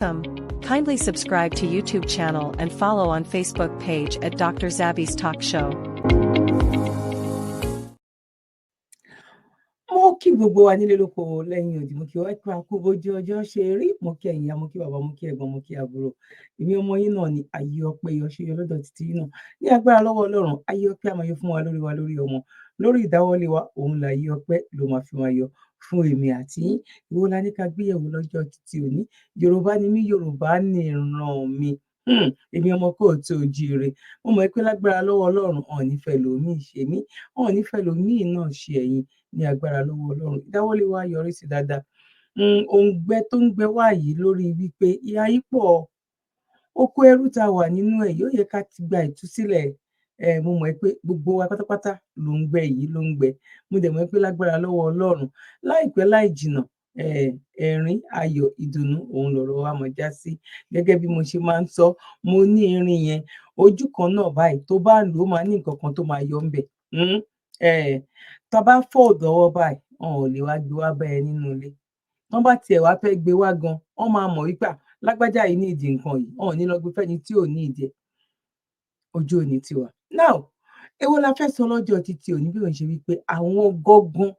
Kindly subscribe to YouTube channel and follow on Facebook page at Dr. Zabby's Talk Show. Mo kí gbogbo wa nílé lóko lẹ́yìn odi, mo kí wa pé a kú bójú ọjọ́ ṣe rí, mo kí ẹ̀yin ìyá, mo kí bàbá, mo kí ẹ̀gbọ́n, mo kí àbúrò. Èmi ọmọ yín náà ni ayé ọpẹ́ yọ ṣe yọ lọ́dọ̀ títí yín náà. Ní agbára lọ́wọ́ Ọlọ́run, ayé ọpẹ́ á máa yọ fún wa lórí ọmọ, lórí ìdáwọ́lé wa, òun láyé ọpẹ́ ló máa fi máa yọ fún èmi àti yín. Èwo la ní ká gbéyẹ̀wò lọ́jọ́ títí òní. Yorùbá ni mí, Yorùbá ni ìran mi. Èmi ọmọ kóòtù òjíire. Mo mọ̀ pé lágbára lọ́wọ́ Ọlọ́run, ọ̀n nífẹ̀ẹ́ lòmíì ṣe mí, ọ̀n nífẹ̀ẹ́ lòmíì náà ṣe ẹ̀yin. Ní agbára lọ́wọ́ Ọlọ́run, ìdáwọ́lé wa yọrí sí dáadáa. Òǹgbẹ tó ń gbẹ wá yìí lórí wípé ìhà yìí pọ̀, oko ẹrú tá a wà nínú ẹ̀ yóò yẹ ká ti gba ìtúsílẹ̀. Mo mọ̀ pé gbogbo wa pátápátá ló ń gbẹ yìí ló ń gbẹ. Mo dẹ̀ mọ̀ pé lágbára lọ́wọ́ Ọlọ́run, láìpẹ́ láì jìnnà, ẹ̀rín, ayọ̀, ìdùnnú òun lọ̀rọ̀ wa máa já sí. Gẹ́gẹ́ bí mo ṣe máa ń sọ, mo ní irin yẹn ojú kan náà báyìí tó bá lò ó máa ní nǹkan kan tó máa yọ ńbẹ̀. Tá bá fọ́ ọ̀dọ́wọ́ báyìí, wọn ò lè wá gbé wá bá ẹ nínú ilé. Tán bá tiẹ̀ wá fẹ́ gbé wá gan, wọ́n máa mọ̀ wípé lágbájá yìí ní ìdí nǹkan yìí, wọn ò ní lọ gbé fẹ́ni tí ò ní ìdí ẹ̀. Ojú òní tiwa. Now, èwo la fẹ́ sọ lọ́jọ́ títí òní bí òun ṣe wípé àwọn gangan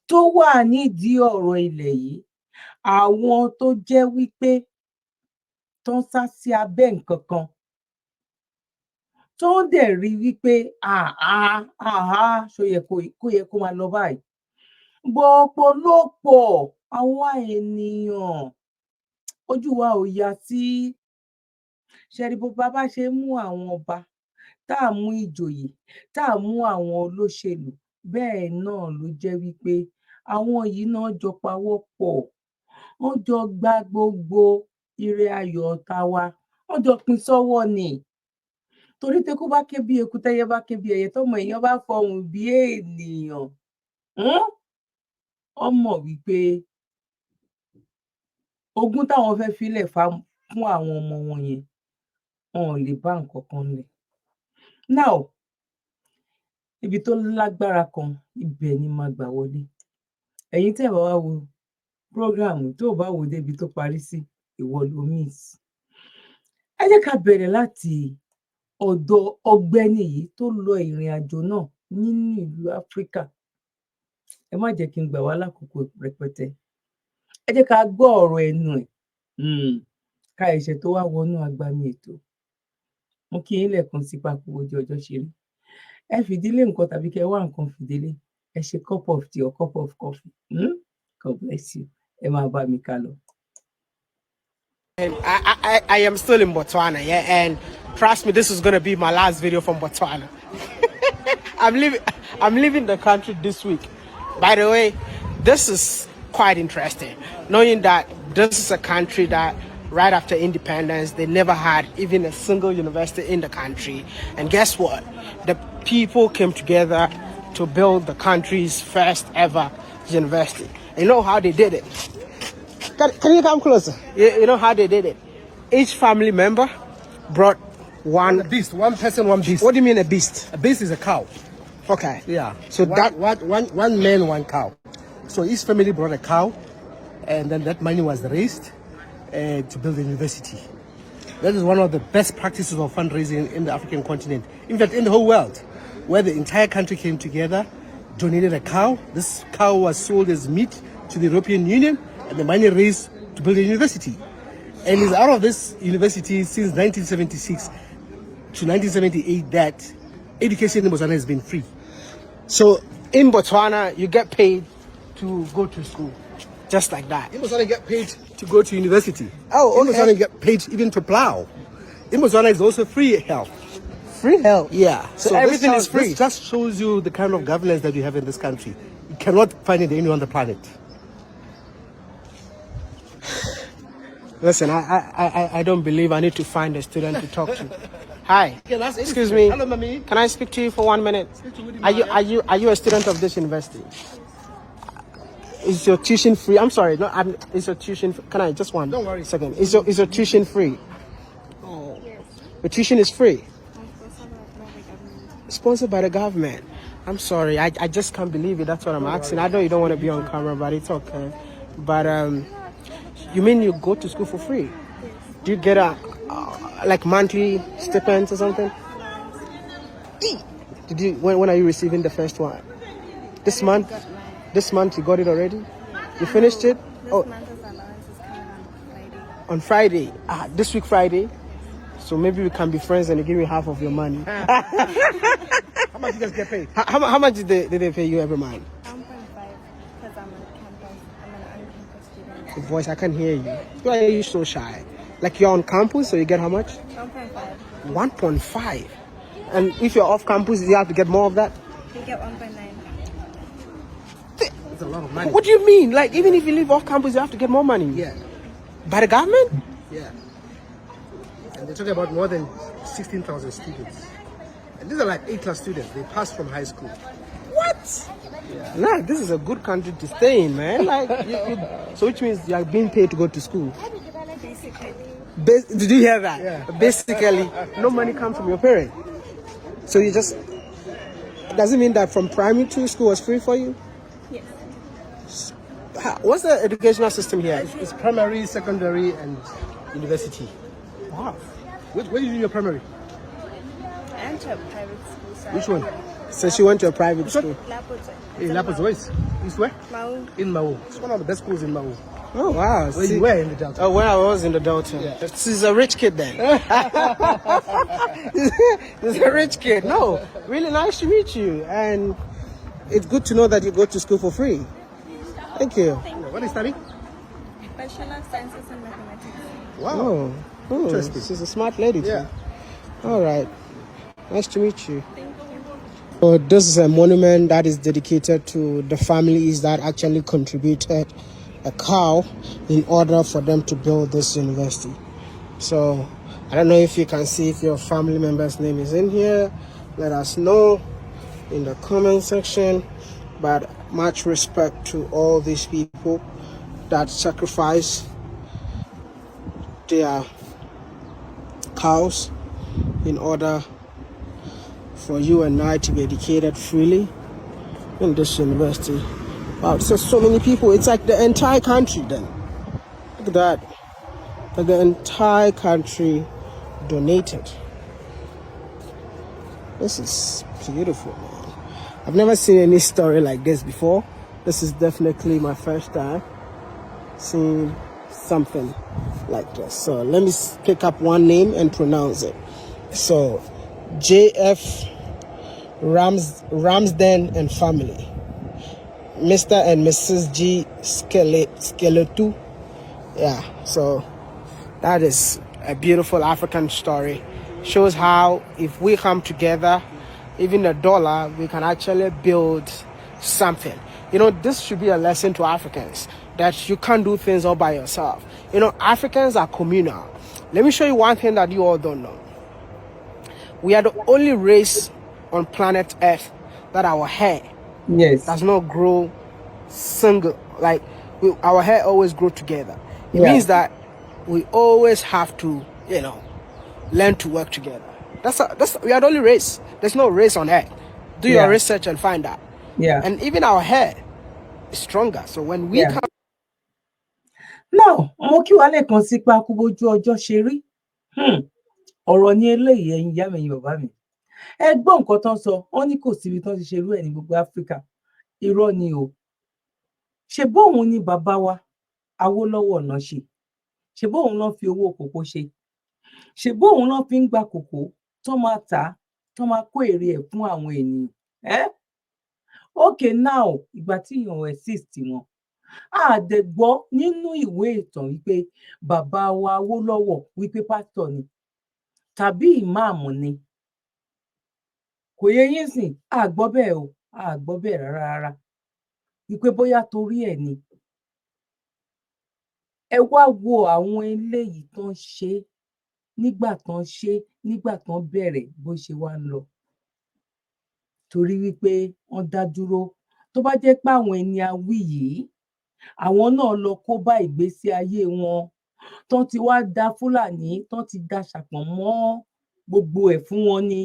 tó wà nídìí ọ̀rọ̀ ilẹ̀ yìí, àwọn tó jẹ́ wípé tó ń sá sí abẹ́ nǹkan kan, tó ń dẹ̀ rí wípé ṣó yẹ kó máa lọ báyìí. Ọ̀pọ̀lọpọ̀ àwa ènìyàn ojú wa ò yá sí. Ṣẹ̀rí bó bá ṣe mú àwọn ọba, tá à mú ìjòyè, tá à mú àwọn olóṣèlú, bẹ́ẹ̀ náà ló jẹ́ wípé àwọn yìí náà jọ pawọ́ pọ̀, wọ́n jọ gbá gbogbo ire ayọ̀ ọ̀tá wa, wọ́n jọ pín sọ́wọ́ ni. Torí teku bá ké bí eku, tẹ́yẹ bá ké bí ẹyẹ, tọ́mọ èèyàn bá fọhùn bí ènìyàn, wọ́n mọ̀ wípé ogún táwọn fẹ́ filẹ̀ fún àwọn ọmọ wọn yẹn, wọn ò lè bá nǹkan kan lẹ̀. Now, ibi tó lágbára kan, ibẹ̀ ni máa gbà wọlé. Ẹ̀yin tẹ́ ẹ bá wá wo prógráàmù, tó o bá wò débi tó parí sí, ìwọ ló miss. Ẹ jẹ́ ká bẹ̀rẹ̀ láti ọ̀dọ̀ ọ̀gbẹ́ni yìí tó lọ ìrìn àjò náà nínú ìlú Áfíríkà. Ẹ má jẹ́ kí n gbà wá lákòókò rẹpẹtẹ. Ẹ jẹ́ ká gbọ́ ọ̀rọ̀ ẹnu ẹ̀ ká ẹ̀ṣẹ̀ tó wá wọnú agbami ètò. Mo kí yín lẹ́ẹ̀kan sí papọ̀ ojú ọjọ́ ṣe rí. Ẹ fìdílé nǹkan tàbí kẹ́ wá nǹkan fìdílé. Ẹ ṣe cup of tea or cup of coffee. God bless you. Ẹ máa bá mi ká lọ. I am still in Botswana, yeah, and trust me, this is going to be my last video from Botswana. I'm leaving the country this week. By the way, this is quite interesting, knowing that this is a country that right after independence, they never had even a single university in the country. And guess what? The people came together to build the country's first ever university. You know how they did it? Can you come closer? You know how they did it? Each family member brought one beast, one person, one beast. What do you mean a beast? A beast is a cow. Okay. Yeah. So one man, one cow. So each family brought a cow, and then that money was raised to build a university. That is one of the best practices of fundraising in the African continent. In fact, in the whole world, where the entire country came together, donated a cow. This cow was sold as meat to the European Union, and the money raised to build a university. And it's out of this university since 1976 to 1978 that education in Botswana has been free. So in Botswana, you get paid to go to school, just like that. In Botswana, you get paid to go to university. Oh, okay. In Botswana, you get paid even to plow. In Botswana, it's also free health. Free health? Yeah. So everything is free. This just shows you the kind of governance that we have in this country. You cannot find it anywhere on the planet. Listen, I don't believe I need to find a student to talk to. Hi. Excuse me. Hello, mommy. Can I speak to you for 1 minute? Are you a student of this university? Is your tuition free? I'm sorry. No, is your tuition? Can I just one? Don't worry. Second. Is your tuition free? Oh. The tuition is free. Sponsored by the government. I'm sorry. I just can't believe it. That's what I'm asking. I know you don't want to be on camera, but it's okay. But you mean you go to school for free? Do you get a like monthly stipends or something? Did you? When are you receiving the first one? This month? Got mine. This month you got it already? You finished it? This Oh, month's allowance is coming on Friday. This week Friday. So maybe we can be friends and you give me half of your money. How much you guys get paid? How much did they pay you every month? 1.5 because I'm on campus. I'm an on-campus student. Voice, I can't hear you. Why are you so shy? Like you're on campus, so you get how much? 1.5. 1.5. And if you're off campus, you have to get more of that? You get 1.9. It's a lot of money. What do you mean? Like even if you live off campus, you have to get more money? Yeah. By the government? Yeah. And they're talking about more than 16,000 students. And these are like A-class students. They passed from high school. What? Yeah. Nah, this is a good country to stay in, man. Like, so which means you are being paid to go to school. Basically. Did you hear that? Yeah. Basically, no money comes from your parents. So you just, does it mean that from primary to school was free for you? Yes. What's the educational system here? It's primary, secondary, and university. Wow. Where did you do your primary? I went to a private school. So Which one? So she went to a private school. Lapote. In Lapis West. East where? Mau. In Mau. It's one of the best schools in Mau. Oh, wow. Where you were in the Delta. Oh, when I was in the Delta. Yeah. She's a rich kid then. She's a rich kid. No, really nice to meet you. And it's good to know that you go to school for free. Thank you. What are you studying? Bachelor of Sciences and Mathematics. Wow. Oh, Interesting. she's a smart lady too. Yeah. All right. Nice to meet you. Thank you. So this is a monument that is dedicated to the families that actually contributed a cow in order for them to build this university. So I don't know if you can see if your family member's name is in here. Let us know in the comment section. But much respect to all these people that sacrifice their cows in order for you and I to be educated freely in this university. Wow, there's so many people. It's like the entire country then. Look at that. Like the entire country donated. This is beautiful, man. I've never seen any story like this before. This is definitely my first time seeing something like this. So let me pick up one name and pronounce it. So JF Ramsden and family. Mr. and Mrs. G. Skeletu. Yeah, so that is a beautiful African story. Shows how if we come together, even $1, we can actually build something. You know, this should be a lesson to Africans that you can't do things all by yourself. You know, Africans are communal. Let me show you one thing that you all don't know. We are the only race on planet Earth that our hair does not grow single. Like our hair always grow together. It means that we always have to, you know, learn to work together. We are the only race. There's no race on Earth. Do your research and find out. And even our hair is stronger. So when we come. Now, mo kí wa lẹ́ẹ̀kan sí pa kú bójú ọjọ́ ṣe rí. Ọ̀rọ̀ ni eléyìí ẹ̀yin ìyá mi ẹ̀yin bàbá mi. Ẹ gbọ́ nǹkan tán sọ, wọ́n ní kò síbi tán ti ṣerú ẹ̀ ní gbogbo Áfíríkà. Irọ́ ni o. Ṣé bóun ni bàbá wa Awólọ́wọ̀ náà ṣe? Ṣé bóun náà fi owó kòkó ṣe? Ṣé bóun náà fi ń gba kòkó tó máa tà á, tó máa kó èrè ẹ̀ fún àwọn ènìyàn? Okay, now ìgbà tí èèyàn exist wọn. Àdẹ̀gbọ́ nínú ìwé ìtàn wípé bàbá wa Awólọ́wọ̀ wípé pásítọ̀ ni tàbí ìmáàmù ni. Kò yé yín sìn, àgbọ́ bẹ́ẹ̀ o, àgbọ́ bẹ́ẹ̀ rárá. Wípé bóyá torí ẹ̀ ni. Ẹ wá wo àwọn eléyìí tán ṣe nígbà tán bẹ̀rẹ̀ bó ṣe wá ń lọ. Torí wípé wọ́n dá dúró. Tó bá jẹ́ pé àwọn ẹni a wí yìí, àwọn náà lọ kó bá ìgbésí ayé wọn, tán ti wá da Fúlàní, tán ti da ṣàpọ̀n mọ́ gbogbo ẹ̀ fún wọn ni.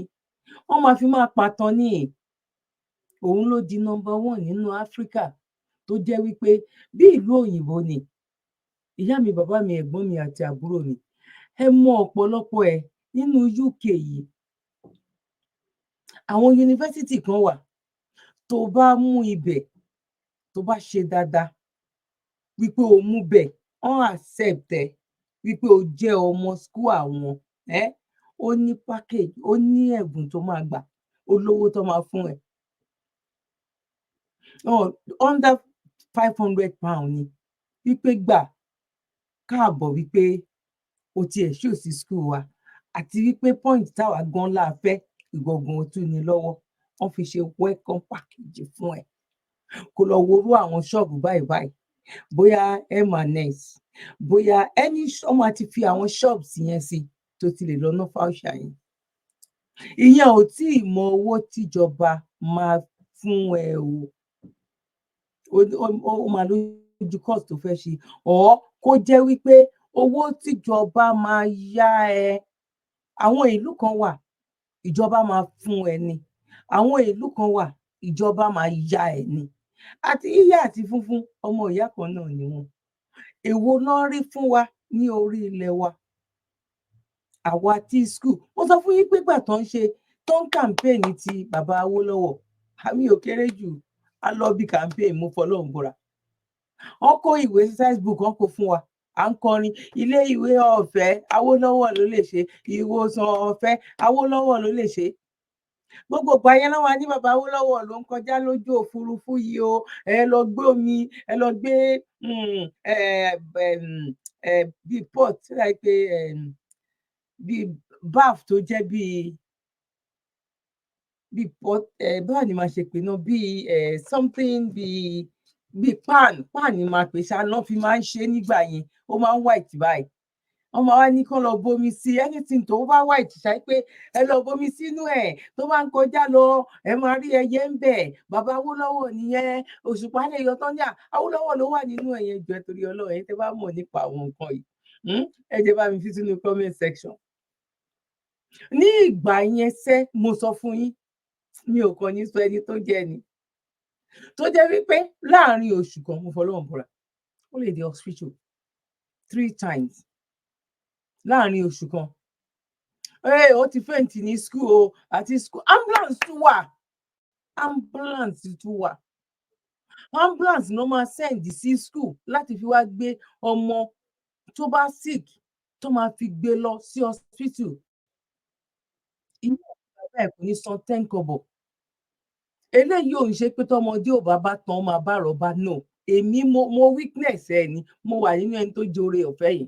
Wọ́n máa fi máa pàtàn ni. Òun ló di number 1 nínú Áfíríkà tó jẹ́ wípé bí ìlú òyìnbó ni. Ìyá mi, bàbá mi, ẹ̀gbọ́n mi àti àbúrò mi. ẹ mọ ọ̀pọ̀lọpọ̀ ẹ̀ nínú UK yìí. Àwọn yunifásítì kan wà tó bá mú ibẹ̀ tó bá ṣe dáadáa wípé o mú bẹ̀ wọ́n accept ẹ wípé o jẹ́ ọmọ school àwọn ó ní package ó ní ẹ̀bùn tó máa gbà olówó tó máa fún ẹ under £500 ni wípé gbà káàbọ̀ wípé o tiẹ̀ ṣó sí school wa àti wípé point táwa gan la fẹ́ ìgbọ̀ngàn tún ní lọ́wọ́ wọ́n fi ṣe welcome package fún ẹ kó lọ worú àwọn ṣọ́ọ̀bù báyìí bóyá M&S bóyá ẹni ọmọ àti fi àwọn shops yẹn sí tó ti lè lọ ná fáwọṣà yẹn ìyẹn ò tí ì mọ owó tíjọba máa fún ẹ ó máa lójú cost tó fẹ́ ṣe kó jẹ́ wípé owó tíjọba máa yá ẹ àwọn ìlú kan wà ìjọba máa fún ẹ ní àwọn ìlú kan wà ìjọba máa yá ẹ ní àti yíyá àti fúnfún ọmọ ìyá kan náà ni wọn èwo náà rí fún wa ní orí ilẹ̀ wa àwa tí school mo sọ fún yín pé gbà tó ń campaign ti bàbá Awólọ́wọ̀ àmì ò kéré jù á lọ bí campaign mo fọlọ́run búra wọn kó ìwé textbook wọn kó fún wa à ń kọrin ilé ìwé ọ̀fẹ́ Awólọ́wọ̀ ló lè ṣe ìwòsàn ọ̀fẹ́ Awólọ́wọ̀ ló lè ṣe gbogbo ìgbà yẹn náà wà ní bàbá Awólọ́wọ̀ ló ń kọjá lójú òfurufú yìí o ẹ lọ gbé omi ẹ lọ gbé bíi pot like bíi baff tó jẹ́ bíi pot báwo ni màá ṣe pè náà bíi something bíi pan ni màá pè ṣáná fi máa ń ṣe nígbà yẹn ó máa ń white báyìí wọ́n máa wá ní kán lọ bomi sí anything tó bá white ṣáà pé ẹ lọ bomi sínú ẹ̀ tó bá ń kọjá lọ ẹ máa rí ẹyẹ ń bẹ bàbá Awólọ́wọ̀ nìyẹn òṣùpá lè yọ tán ní Awólọ́wọ̀ ló wà nínú ẹ̀yẹ jọ torí Ọlọ́run ẹ̀yin tẹ́ bá mọ̀ nípa àwọn nǹkan yìí ẹ jẹ́ bá mi fi sínú comment section ní ìgbà yẹn sẹ́ mo sọ fún yín mi ò kàn ní sọ ẹni tó jẹ́ ni tó jẹ́ wípé láàrin oṣù kan mo fọlọ́run búra ó lè dé hospital 3 times láàrin oṣù kan ó ti fẹ́ǹtì ní school o àti school ambulance tún wà ambulance ló máa send sí school láti fi wá gbé ọmọ tó bá sick tó máa fi gbé lọ sí hospital ilé ìgbà ẹ̀ kò ní san 10 kobo eléyìí ò ń ṣe pé tọmọdé ò bá tán máa bá rọba no èmi mo weakness ẹ ni mo wà nínú ẹni tó jẹ oore ọ̀fẹ́ yìí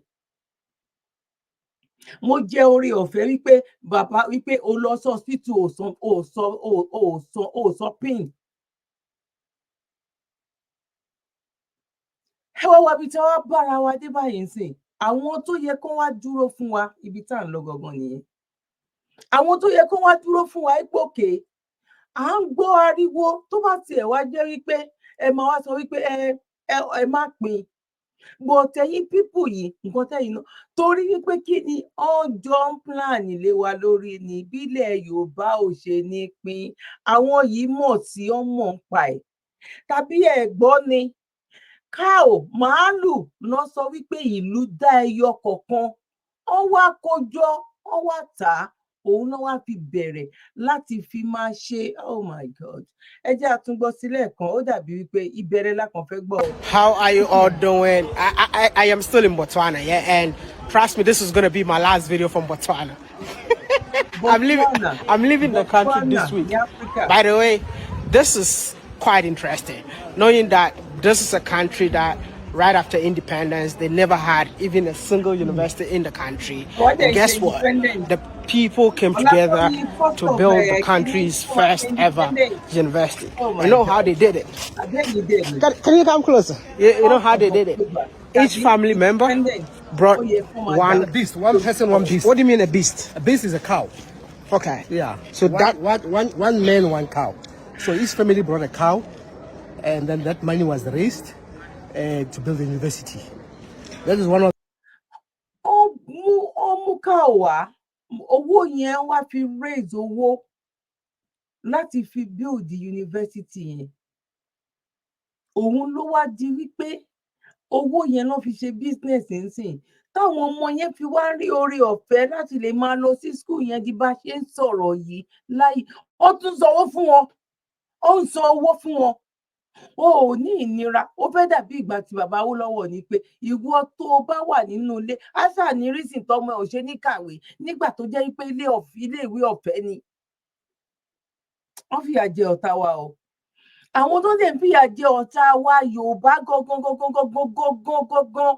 mo jẹ oore ọ̀fẹ́ wípé bàbá wípé o lọ sọ hospital ò sọ pin ẹ wá wá bí tí wọ́n bára wa dé báyìí sìn àwọn tó yẹ kó wá dúró fún wa ibi tá à ń lọ gangan nìyẹn àwọn tó yẹ kó wá dúró fún wa ìpòkè à ń gbọ́ ariwo tó bá tiẹ̀ wá jẹ́ wípé ẹ máa wá sọ wípé ẹ má pín bó tẹ̀yin pípù yìí nǹkan tẹ̀yin náà torí wípé kí ni ọjọ́ ń plan lé wa lórí ní ìbílẹ̀ Yorùbá ò ṣe ní pín àwọn yìí mọ̀ tí ó mọ̀ ń pa ẹ̀ tàbí ẹ̀gbọ́n ni káò màálù lọ sọ wípé ìlú dá ẹyọ kọ̀ọ̀kan wọ́n wá kójọ wọ́n wá tà á òun náà wá fi bẹ̀rẹ̀ láti fi máa ṣe oh my god ẹ jẹ́ àtúngbọ́ sílẹ̀ kan ó dàbí wípé ìbẹ̀rẹ̀ lákàn fẹ́ gbọ́. How are you all doing? I am still in Botswana, yeah, and trust me, this is going to be my last video from Botswana. I'm leaving the country this week. By the way, this is quite interesting, knowing that this is a country that right after independence, they never had even a single university in the country. And guess what? The people came together to build the country's first ever university. You know how they did it? Can you come closer? You know how they did it? Each family member brought one beast, one person, one beast. What do you mean a beast? A beast is a cow. Okay. Yeah. So one man, one cow. So each family brought a cow, and then that money was raised to build a university. That is one of. Owó yẹn wá fi raise owó láti fi build the university yẹn. Òun ló wá di wípé owó yẹn ló fi ṣe business nsìn táwọn ọmọ yẹn fi wá rí oore ọ̀fẹ́ láti lè máa lọ sí school yẹn di bá ṣe ń sọ̀rọ̀ yìí láì ó tún sanwó fún wọn ó ń san owó fún wọn o ò ní ìnira ó fẹ́ dàbí ìgbà tí bàbá Awólọ́wọ̀ ní pé ìwọ tó o bá wà nínú ilé àṣà ní rísìn tọmọ ò ṣe ní kàwé nígbà tó jẹ́ pé ilé ìwé ọ̀fẹ́ ni wọ́n fìyà jẹ ọ̀tá wa o àwọn tó dẹ̀ ń fìyà jẹ ọ̀tá wa Yorùbá gangan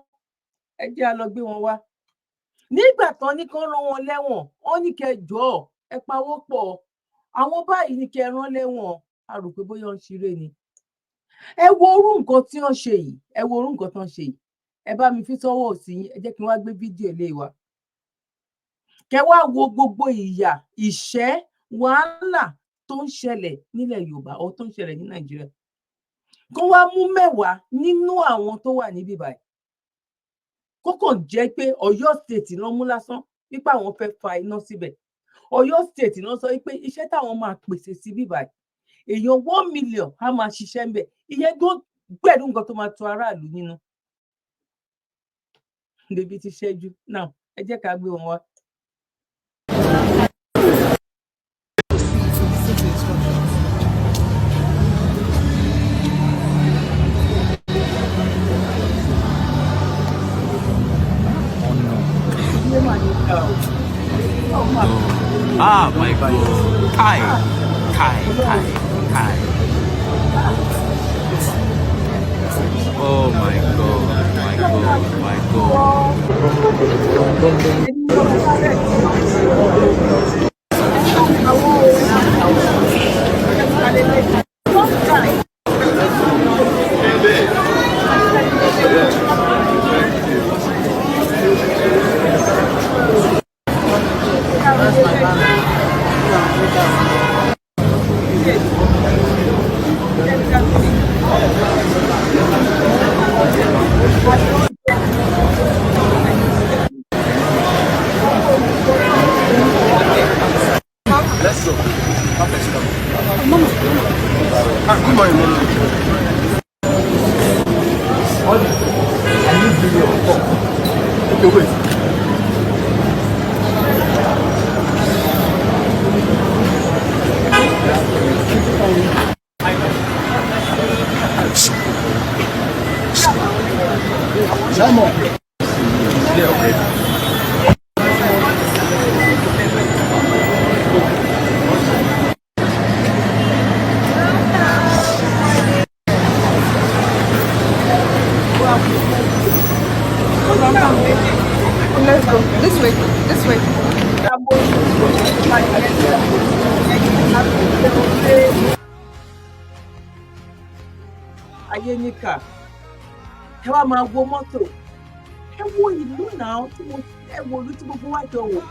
ẹ jẹ́ a lọ gbé wọn wá nígbà tán ní kán rán wọn lẹ́wọ̀n wọ́n ní kẹjọ ẹ pawọ́ pọ̀ àwọn báyìí ní kẹ rán lẹ́wọ̀n a rò pé bóyá ń ṣeré ni ẹ wo orú nǹkan tí wọ́n ṣe yìí ẹ wo orú nǹkan tí wọ́n ṣe yìí ẹ bá mi fi sọ́wọ́ òsì yín ẹ jẹ́ kí n wá gbé fídíò ilé wa kẹ wá wo gbogbo ìyà ìṣẹ́ wàhálà tó ń ṣẹlẹ̀ nílẹ̀ Yorùbá ọ tó ń ṣẹlẹ̀ ní Nàìjíríà kó wá mú 10 nínú àwọn tó wà níbí báyìí kó kàn jẹ́ pé Ọ̀yọ́ state ló mú lásán wípé àwọn fẹ́ fa iná síbẹ̀ Ọ̀yọ́ state ló sọ wípé iṣẹ́ táwọn máa pèsè sí bíbá èèyàn 1 million á máa ṣiṣẹ́ ńbẹ̀ ìyẹn gbẹ̀rù nǹkan tó máa tu aráàlú nínú débi ti ṣẹ́jú náà ẹ jẹ́ ká gbé wọn wá. Ah, my God. Kai. Oh my God. Let's go. This way. Ayé níkà ẹ wá máa wo mọ́tò ẹ wo ìlú náà ẹ wo ìlú tí gbogbo wa jọ wò.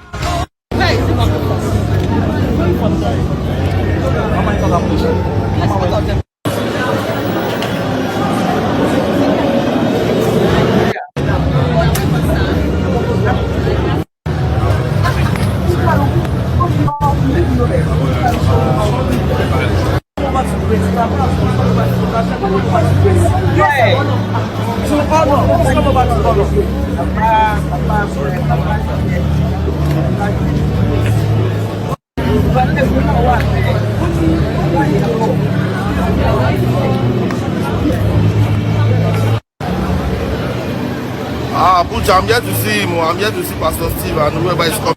Abuja, I'm here to see him. I'm here to see Pastor Steve and whoever is coming.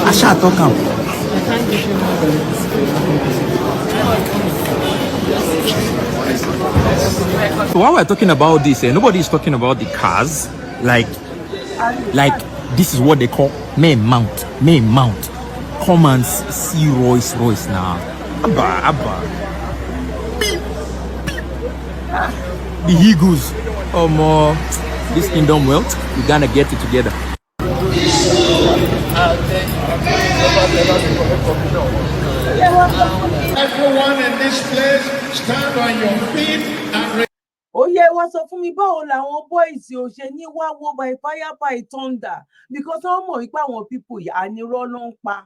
Asha talk am. So while we're talking about this, nobody is talking about the cars. Like this is what they call main mount. Come and see Royce now. Abba. The Eagles. This kingdom wealth, we gonna get it together. Everyone in this place, stand on your feet and ó yẹ wá sọ fún mi báwo làwọn boys ò ṣe ní wá wo by fire by thunder because wọ́n mọ̀ wípé àwọn people yìí ànírọ́ ló ń pa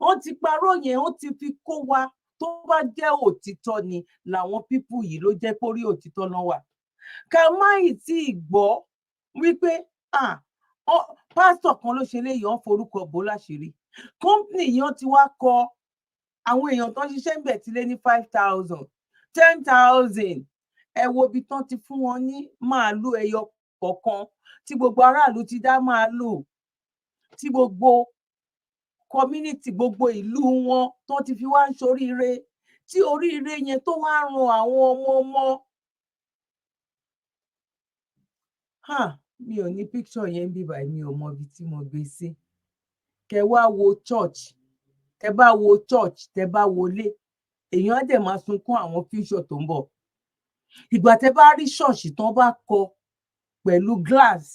wọ́n ti parọ́ yẹn wọ́n ti fi kó wa tó bá jẹ́ òtítọ́ ni làwọn people yìí ló jẹ́ pórí òtítọ́ náà wà ká má ì tí ì gbọ́ wípé pásítọ̀ kan ló ṣe léyìí wọ́n forúkọ bò láṣìírí company yẹn ti wá kọ àwọn èèyàn tó ń ṣiṣẹ́ ń bẹ̀ ti lé ní 5,000 10,000 ẹ wo ibi tán ti fún wọn ní màálù ẹyọ kọ̀ọ̀kan tí gbogbo aráàlú ti dá màálù tí gbogbo community gbogbo ìlú wọn tó ti fi wá ń ṣoríire tí oríire yẹn tó wá ran àwọn ọmọ mi ò ní picture yẹn bí báyìí mi ò mọ ibi tí mo gbé sí kẹ wá wo church tẹ bá wo church tẹ bá wọlé èèyàn á dẹ̀ máa sunkún àwọn future tó ń bọ̀ ìgbà tẹ bá rí ṣọ́ọ̀ṣì tán bá kọ pẹ̀lú glass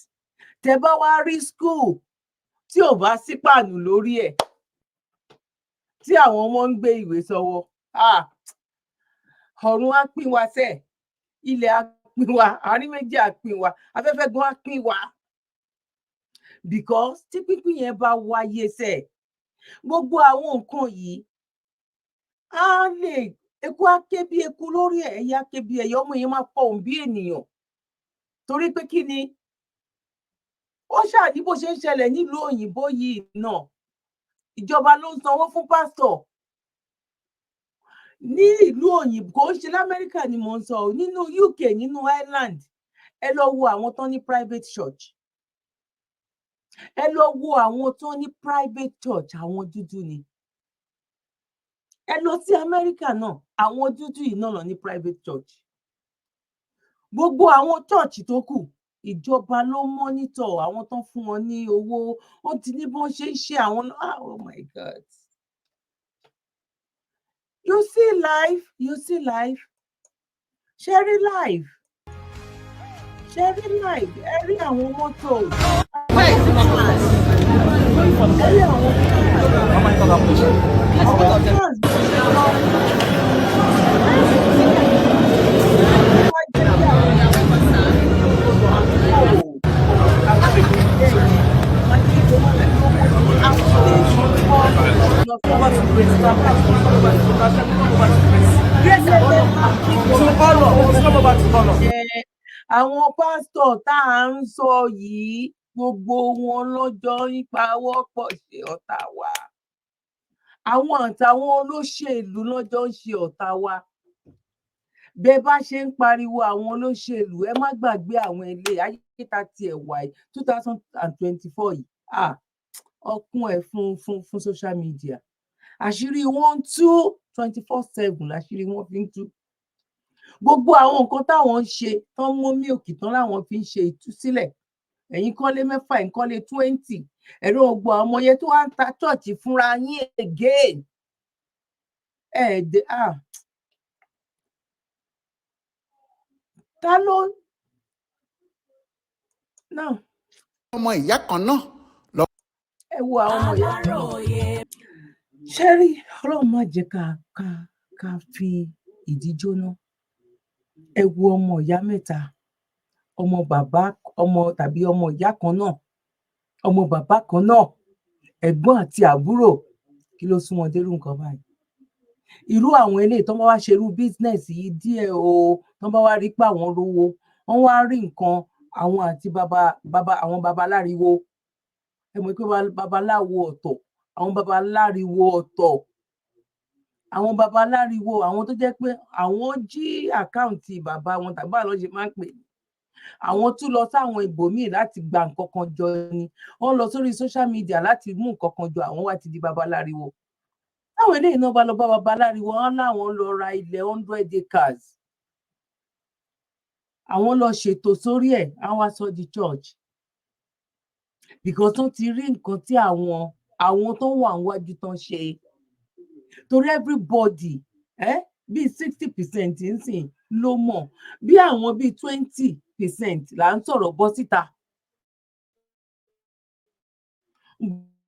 tẹ bá wá rí school tí ò bá sí pàánù lórí ẹ̀ tí àwọn ọmọ ń gbé ìwé sọ́wọ́ ọ̀run á pín wa sẹ́ ilẹ̀ á pín wa àárín méjì á pín wa afẹ́fẹ́ gan á pín wa because tí pínpín yẹn bá wáyé sẹ́ gbogbo àwọn nǹkan yìí á lè eku á ké bí eku lórí ẹyẹ á ké bí ẹyẹ ọmọ yẹn máa fọhùn bí ènìyàn torí pé kí ni ó ṣàdí bó ṣe ń ṣẹlẹ̀ nílùú òyìnbó yìí náà ìjọba ló ń sanwó fún pásítọ̀ ní ìlú òyìnbó kò ń ṣe lamẹ́ríkà ni mò ń sọ nínú UK nínú Ireland ẹ lọ wo àwọn tán ní private church ẹ lọ wo àwọn tán ní private church àwọn dúdú ni ẹ lọ sí Amẹ́ríkà náà àwọn dúdú yìí náà lọ ní private church gbogbo àwọn church tó kù ìjọba ló mọ́nítọ̀ àwọn tó ń fún wọn ní owó wọ́n ti ní bọ́n ṣe ń ṣe àwọn oh my God you see life ṣe rí life ẹ rí àwọn mọ́tò ẹ rí àwọn pásítọ̀ tá à ń sọ yìí gbogbo wọn lọ́jọ́ nípa wọ́pọ̀ ṣe ọ̀tá wa àwọn àtàwọn olóṣèlú lọ́jọ́ ń ṣe ọ̀tá wa bẹ́ẹ̀ bá ṣe ń pariwo àwọn olóṣèlú ẹ má gbàgbé àwọn ilé ayéta tiẹ̀ wà 2024 yìí ọkùn ẹ̀ fún social media àṣírí wọn ń tú 24/7 láṣírí wọn fi ń tú gbogbo àwọn nǹkan táwọn ń ṣe tán mú mílìkì tán láwọn fi ń ṣe ìtúsílẹ̀ ẹ̀yin kọ́lé 6 ẹ̀yin kọ́lé 20 ẹ̀rọ ògbó ọmọ yẹn tó wá ń ta chọ́ọ̀chì fúnra yín again ta ló náà ọmọ ìyá kan náà lọ. ẹ wo àwọn ọmọ ìyá kan náà ṣé rí Ọlọ́run má jẹ́ ká fi ìdí jóná ẹ wo ọmọ ìyá mẹ́ta ọmọ bàbá ọmọ tàbí ọmọ ìyá kan náà ọmọ bàbá kan náà ẹ̀gbọ́n àti àbúrò kí ló sún wọn dérú nǹkan báyìí irú àwọn eléyìí tó bá wá ṣerú bísínẹ́sì yìí díẹ̀ o tó bá wá rí pé àwọn rówó wọ́n wá rí nǹkan àwọn àti àwọn babaláriwo ẹ mọ̀ pé babaláwo ọ̀tọ̀ àwọn babaláriwo ọ̀tọ̀ àwọn babaláriwo àwọn tó jẹ́ pé àwọn jí àkáǹtì bàbá wọn tàbí àlọ́ ṣe máa ń pè àwọn tún lọ sáwọn ibòmíì láti gba nǹkan kan jọ ni wọ́n lọ sórí social media láti mú nǹkan kan jọ àwọn wá ti di babaláriwo táwọn eléyìí náà bá lọ bá babaláriwo wọn láwọn lọ ra ilẹ̀ 100 acres àwọn lọ ṣètò sórí ẹ̀ àwọn aṣọ di church because wọ́n ti rí nǹkan tí àwọn tó wà níwájú tán ṣe torí everybody bíi 60% nsìn ló mọ̀ bí àwọn bíi 20% là ń sọ̀rọ̀ bọ́ síta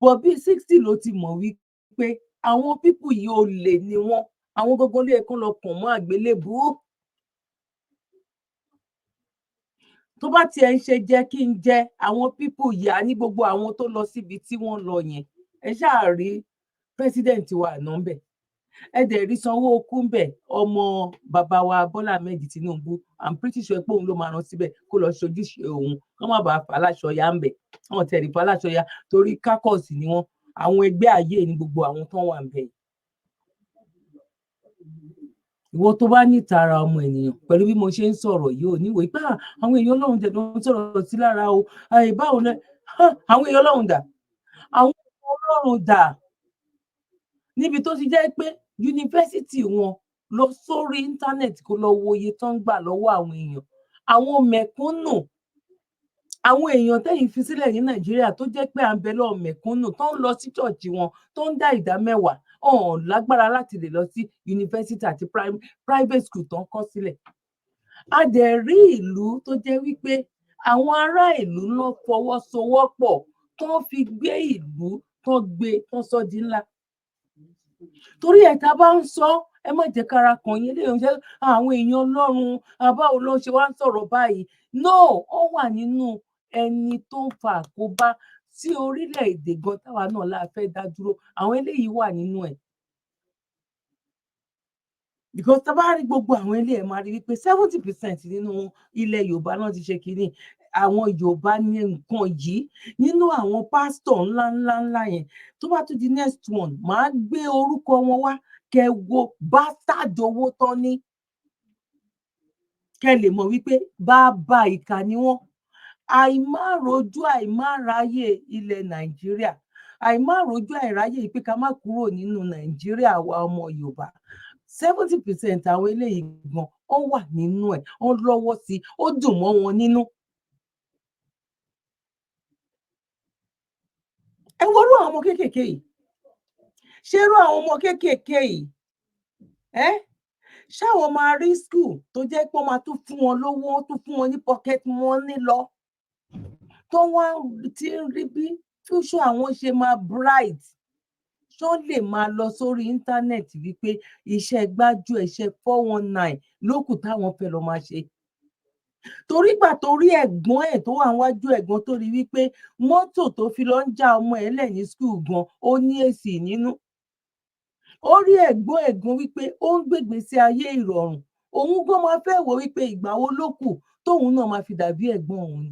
bọ̀ bíi 60 ló ti mọ̀ wípé àwọn pípù yìí olè ni wọ́n àwọn gbogbo ilé ẹ̀kọ́ lọ kàn mọ́ àgbélébùú tó bá tiẹ̀ ń ṣe jẹ́ kí n jẹ́ àwọn pípù yìí á ní gbogbo àwọn tó lọ síbi tí wọ́n lọ yẹn ẹ ṣáà rí president wa àná bẹ̀ ẹ dẹ̀ rí Sanwó-Olú ńbẹ̀, ọmọ bàbá wa Bọ́lá Ahmed Tinubu, I'm pretty sure pé òun ló máa rán síbẹ̀ kó lọ ṣojúṣe òun kán má bàa fà á láṣọyà ńbẹ̀. Wọn tẹ̀ lè fà á láṣọyà torí caucus ni wọ́n, àwọn ẹgbẹ́ ayé ni gbogbo àwọn tán wà ńbẹ̀. Ìwọ tó bá ní ìtara ọmọ ènìyàn pẹ̀lú bí mo ṣe ń sọ̀rọ̀ yìí ò níwèé pé àwọn èèyàn Ọlọ́run dẹ̀ ló ń sọ̀rọ̀ sí lára o, báwo ni àwọn èèyàn Ọlọ́run dà? Àwọn èèyàn Ọlọ́run dà? Níbi tó ti jẹ́ pé yunifásítì wọn lọ sórí íńtánẹ́ẹ̀tì kó lọ wo iye tán ń gbà lọ́wọ́ àwọn èèyàn. Àwọn mẹ̀kúnnù, àwọn èèyàn tẹ́yìn fi sílẹ̀ ní Nàìjíríà tó jẹ́ pé à ń bẹ lọ́wọ́ mẹ̀kúnnù tó ń lọ sí ṣọ́ọ̀ṣì wọn tó ń dá ìdá mẹ́wàá, ọ̀n lágbára láti lè lọ sí yunifásítì àti private school tó ń kọ́ sílẹ̀. A dẹ̀ rí ìlú tó jẹ́ wípé àwọn ará ìlú náà fọwọ́sowọ́pọ̀ tó fi gbé ìlú tó sọ di ńlá. Torí ẹ̀ tá bá ń sọ, ẹ má jẹ́ kára kàn yín léèyàn jẹ́ àwọn èèyàn Ọlọ́run, báwo ló ṣe wá ń sọ̀rọ̀ báyìí? No, ó wà nínú ẹni tó ń fa àkóbá sí orílẹ̀-èdè gan táwa náà la fẹ́ dá dúró. Àwọn eléyìí wà nínú ẹ̀. Because tá bá rí gbogbo àwọn eléyìí ẹ máa rí wípé 70% nínú ilẹ̀ Yorùbá náà ti ṣe kínní. Àwọn Yorùbá ní nǹkan yìí nínú àwọn pásítọ̀ ńlá yẹn. Tó bá tún di next one, màá gbé orúkọ wọn wá kẹ́ wo bastard owó tán ní. Kẹ́ lè mọ̀ wípé bàbá ìkà ni wọ́n. Àìmárojú àìmáráyè ilẹ̀ Nàìjíríà, àìmárojú àìráyè pé ká má kúrò nínú Nàìjíríà wa ọmọ Yorùbá. 70% àwọn eléyìí gan ó wà nínú ẹ̀, ó lọ́wọ́ sí, ó dùn mọ́ wọn nínú. Ẹ wo irú àwọn ọmọ kéékèèké yìí. Ṣé irú àwọn ọmọ kéékèèké yìí, ṣáwọn máa rí school tó jẹ́ pé wọ́n máa tún fún wọn lówó, tún fún wọn ní pocket money lọ, tó wá ti ń rí bí future àwọn ṣe máa bright, tó lè máa lọ sórí íńtánẹ́ẹ̀tì wípé iṣẹ́ gbájú iṣẹ́ 419 lókù táwọn fẹ́ lọ máa ṣe. Torí gbà tó rí ẹ̀gbọ́n ẹ̀ tó wà níwájú ẹ̀gbọ́n tó rí wípé mọ́tò tó fi lọ ń já ọmọ ẹ̀ lẹ̀ ní school gan ó ní èsì nínú. Ó rí ẹ̀gbọ́n wípé ó ń gbègbèsè ayé ìrọ̀rùn. Òun gan máa fẹ́ wò wípé ìgbà wo ló kù tóun náà máa fi dàbí ẹ̀gbọ́n òun ni.